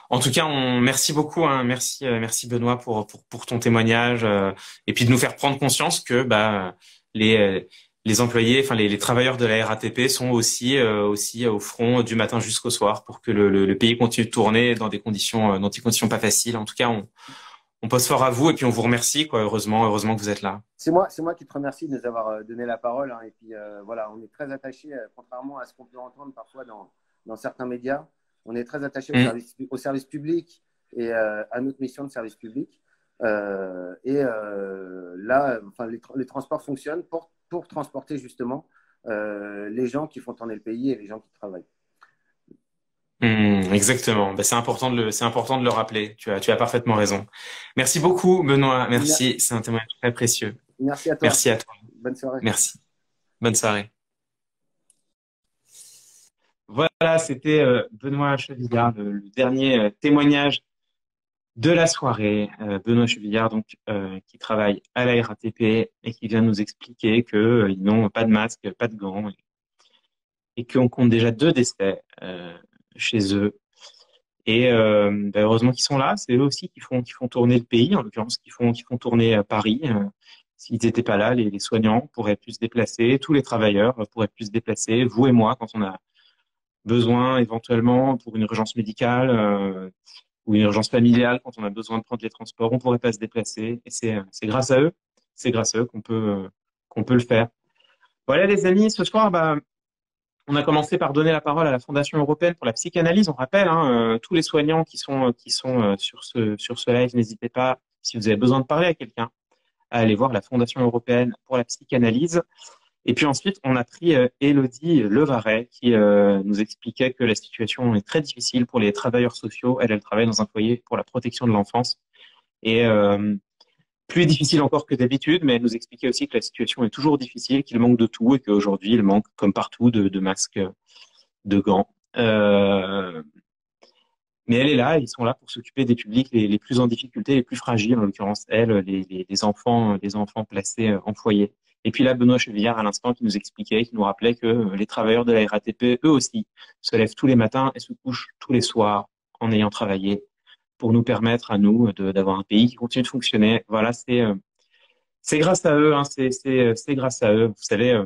en tout cas, merci beaucoup, hein, merci Benoît pour ton témoignage, et puis de nous faire prendre conscience que les employés, enfin les travailleurs de la RATP sont aussi au front du matin jusqu'au soir pour que le pays continue de tourner dans des conditions pas faciles. En tout cas, on pose fort à vous, et puis on vous remercie, quoi. Heureusement que vous êtes là.
C'est moi qui te remercie de nous avoir donné la parole, hein, et puis voilà, on est très attachés, contrairement à ce qu'on peut entendre parfois dans certains médias. On est très attaché au service public et à notre mission de service public. Là, enfin, les transports fonctionnent pour transporter justement les gens qui font tourner le pays et les gens qui travaillent.
Exactement. C'est important de le rappeler. Tu as parfaitement raison. Merci beaucoup, Benoît. Merci. C'est un témoignage très précieux.
Merci à toi.
Merci à toi.
Bonne soirée.
Merci. Bonne soirée. Voilà, c'était Benoît Chevillard, le dernier témoignage de la soirée. Benoît Chevillard, donc, qui travaille à la RATP et qui vient nous expliquer que ils n'ont pas de masque, pas de gants et qu'on compte déjà 2 décès chez eux. Et heureusement qu'ils sont là. C'est eux aussi qui font tourner le pays, en l'occurrence qui font tourner Paris. S'ils n'étaient pas là, les soignants pourraient plus se déplacer, tous les travailleurs pourraient plus se déplacer, vous et moi, quand on a besoin éventuellement pour une urgence médicale ou une urgence familiale, quand on a besoin de prendre les transports, on pourrait pas se déplacer. Et c'est grâce à eux, qu'on peut le faire. Voilà les amis, ce soir, on a commencé par donner la parole à la Fondation européenne pour la psychanalyse. On rappelle, tous les soignants qui sont sur ce live, n'hésitez pas, si vous avez besoin de parler à quelqu'un, à aller voir la Fondation européenne pour la psychanalyse. Et puis ensuite, on a pris Élodie Levaret qui nous expliquait que la situation est très difficile pour les travailleurs sociaux. Elle travaille dans un foyer pour la protection de l'enfance. Et plus difficile encore que d'habitude, mais elle nous expliquait aussi que la situation est toujours difficile, qu'il manque de tout et qu'aujourd'hui, il manque, comme partout, de masques, de gants. Mais elle est là, ils sont là pour s'occuper des publics les plus en difficulté, les plus fragiles, en l'occurrence, les enfants placés en foyer. Et puis là, Benoît Chevillard, à l'instant, qui nous expliquait, qui nous rappelait que les travailleurs de la RATP, eux aussi, se lèvent tous les matins et se couchent tous les soirs en ayant travaillé pour nous permettre à nous d'avoir un pays qui continue de fonctionner. Voilà, c'est grâce à eux, c'est grâce à eux. Vous savez,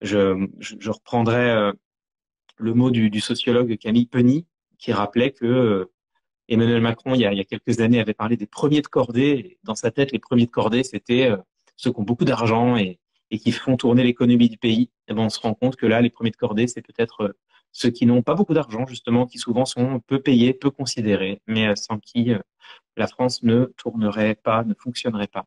je reprendrai le mot du sociologue Camille Penny, qui rappelait que Emmanuel Macron, il y a quelques années, avait parlé des premiers de cordée. Dans sa tête, les premiers de cordée, c'était ceux qui ont beaucoup d'argent et qui font tourner l'économie du pays. Et on se rend compte que là, les premiers de cordée, c'est peut-être ceux qui n'ont pas beaucoup d'argent, justement, qui souvent sont peu payés, peu considérés, mais sans qui la France ne tournerait pas, ne fonctionnerait pas.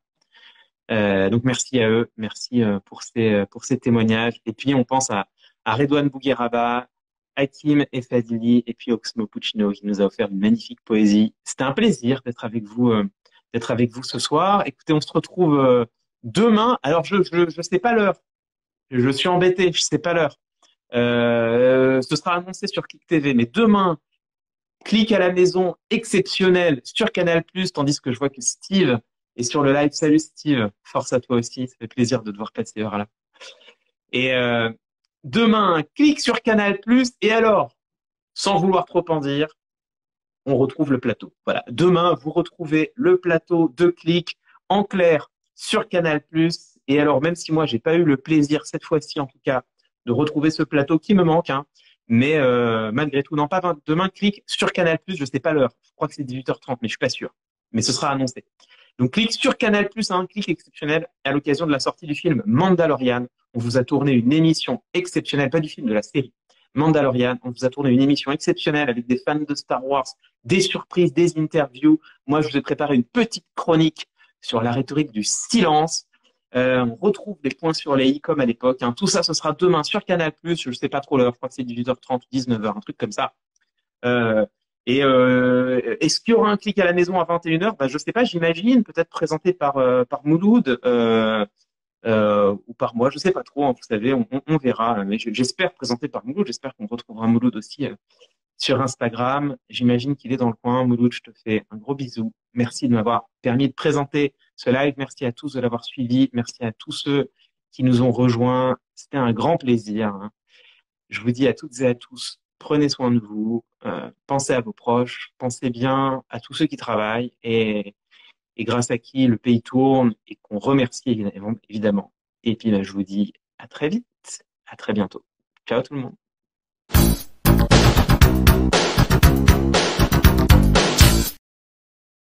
Donc merci à eux, merci pour ces témoignages. Et puis on pense à Redouane Bougueraba, Hakim Effadili et puis Oxmo Puccino qui nous a offert une magnifique poésie. C'était un plaisir d'être avec vous ce soir. Écoutez, on se retrouve demain. Alors je sais pas l'heure. Je suis embêté, je sais pas l'heure. Ce sera annoncé sur Click TV, mais demain, clic à la maison exceptionnel sur Canal+, tandis que je vois que Steve est sur le live. Salut Steve, force à toi aussi, ça fait plaisir de te voir passer heure là. Et demain, clic sur Canal+, et alors, sans vouloir trop en dire, on retrouve le plateau. Voilà, demain, vous retrouvez le plateau de Clic en clair sur Canal+. Et alors, même si moi, j'ai pas eu le plaisir, cette fois-ci en tout cas, de retrouver ce plateau qui me manque, mais malgré tout, non pas demain, Clic sur Canal+, je sais pas l'heure, je crois que c'est 18h30, mais je suis pas sûr. Mais ce sera annoncé. Donc, clic sur Canal+, un clic exceptionnel à l'occasion de la sortie du film Mandalorian. On vous a tourné une émission exceptionnelle, pas du film, de la série Mandalorian. On vous a tourné une émission exceptionnelle avec des fans de Star Wars, des surprises, des interviews. Moi, je vous ai préparé une petite chronique sur la rhétorique du silence. On retrouve des points sur les i comme à l'époque. Tout ça, ce sera demain sur Canal+. Je sais pas trop l'heure, je crois que c'est 18h30, 19h, un truc comme ça. Est-ce qu'il y aura un clic à la maison à 21h? Je sais pas, j'imagine, peut-être présenté par Mouloud ou par moi, je sais pas trop, vous savez, on verra. Mais j'espère présenté par Mouloud, j'espère qu'on retrouvera Mouloud aussi sur Instagram. J'imagine qu'il est dans le coin. Mouloud, je te fais un gros bisou. Merci de m'avoir permis de présenter ce live. Merci à tous de l'avoir suivi. Merci à tous ceux qui nous ont rejoints. C'était un grand plaisir. Je vous dis à toutes et à tous, prenez soin de vous, pensez à vos proches, pensez bien à tous ceux qui travaillent et grâce à qui le pays tourne et qu'on remercie évidemment. Et puis je vous dis à très vite, à très bientôt. Ciao tout le monde.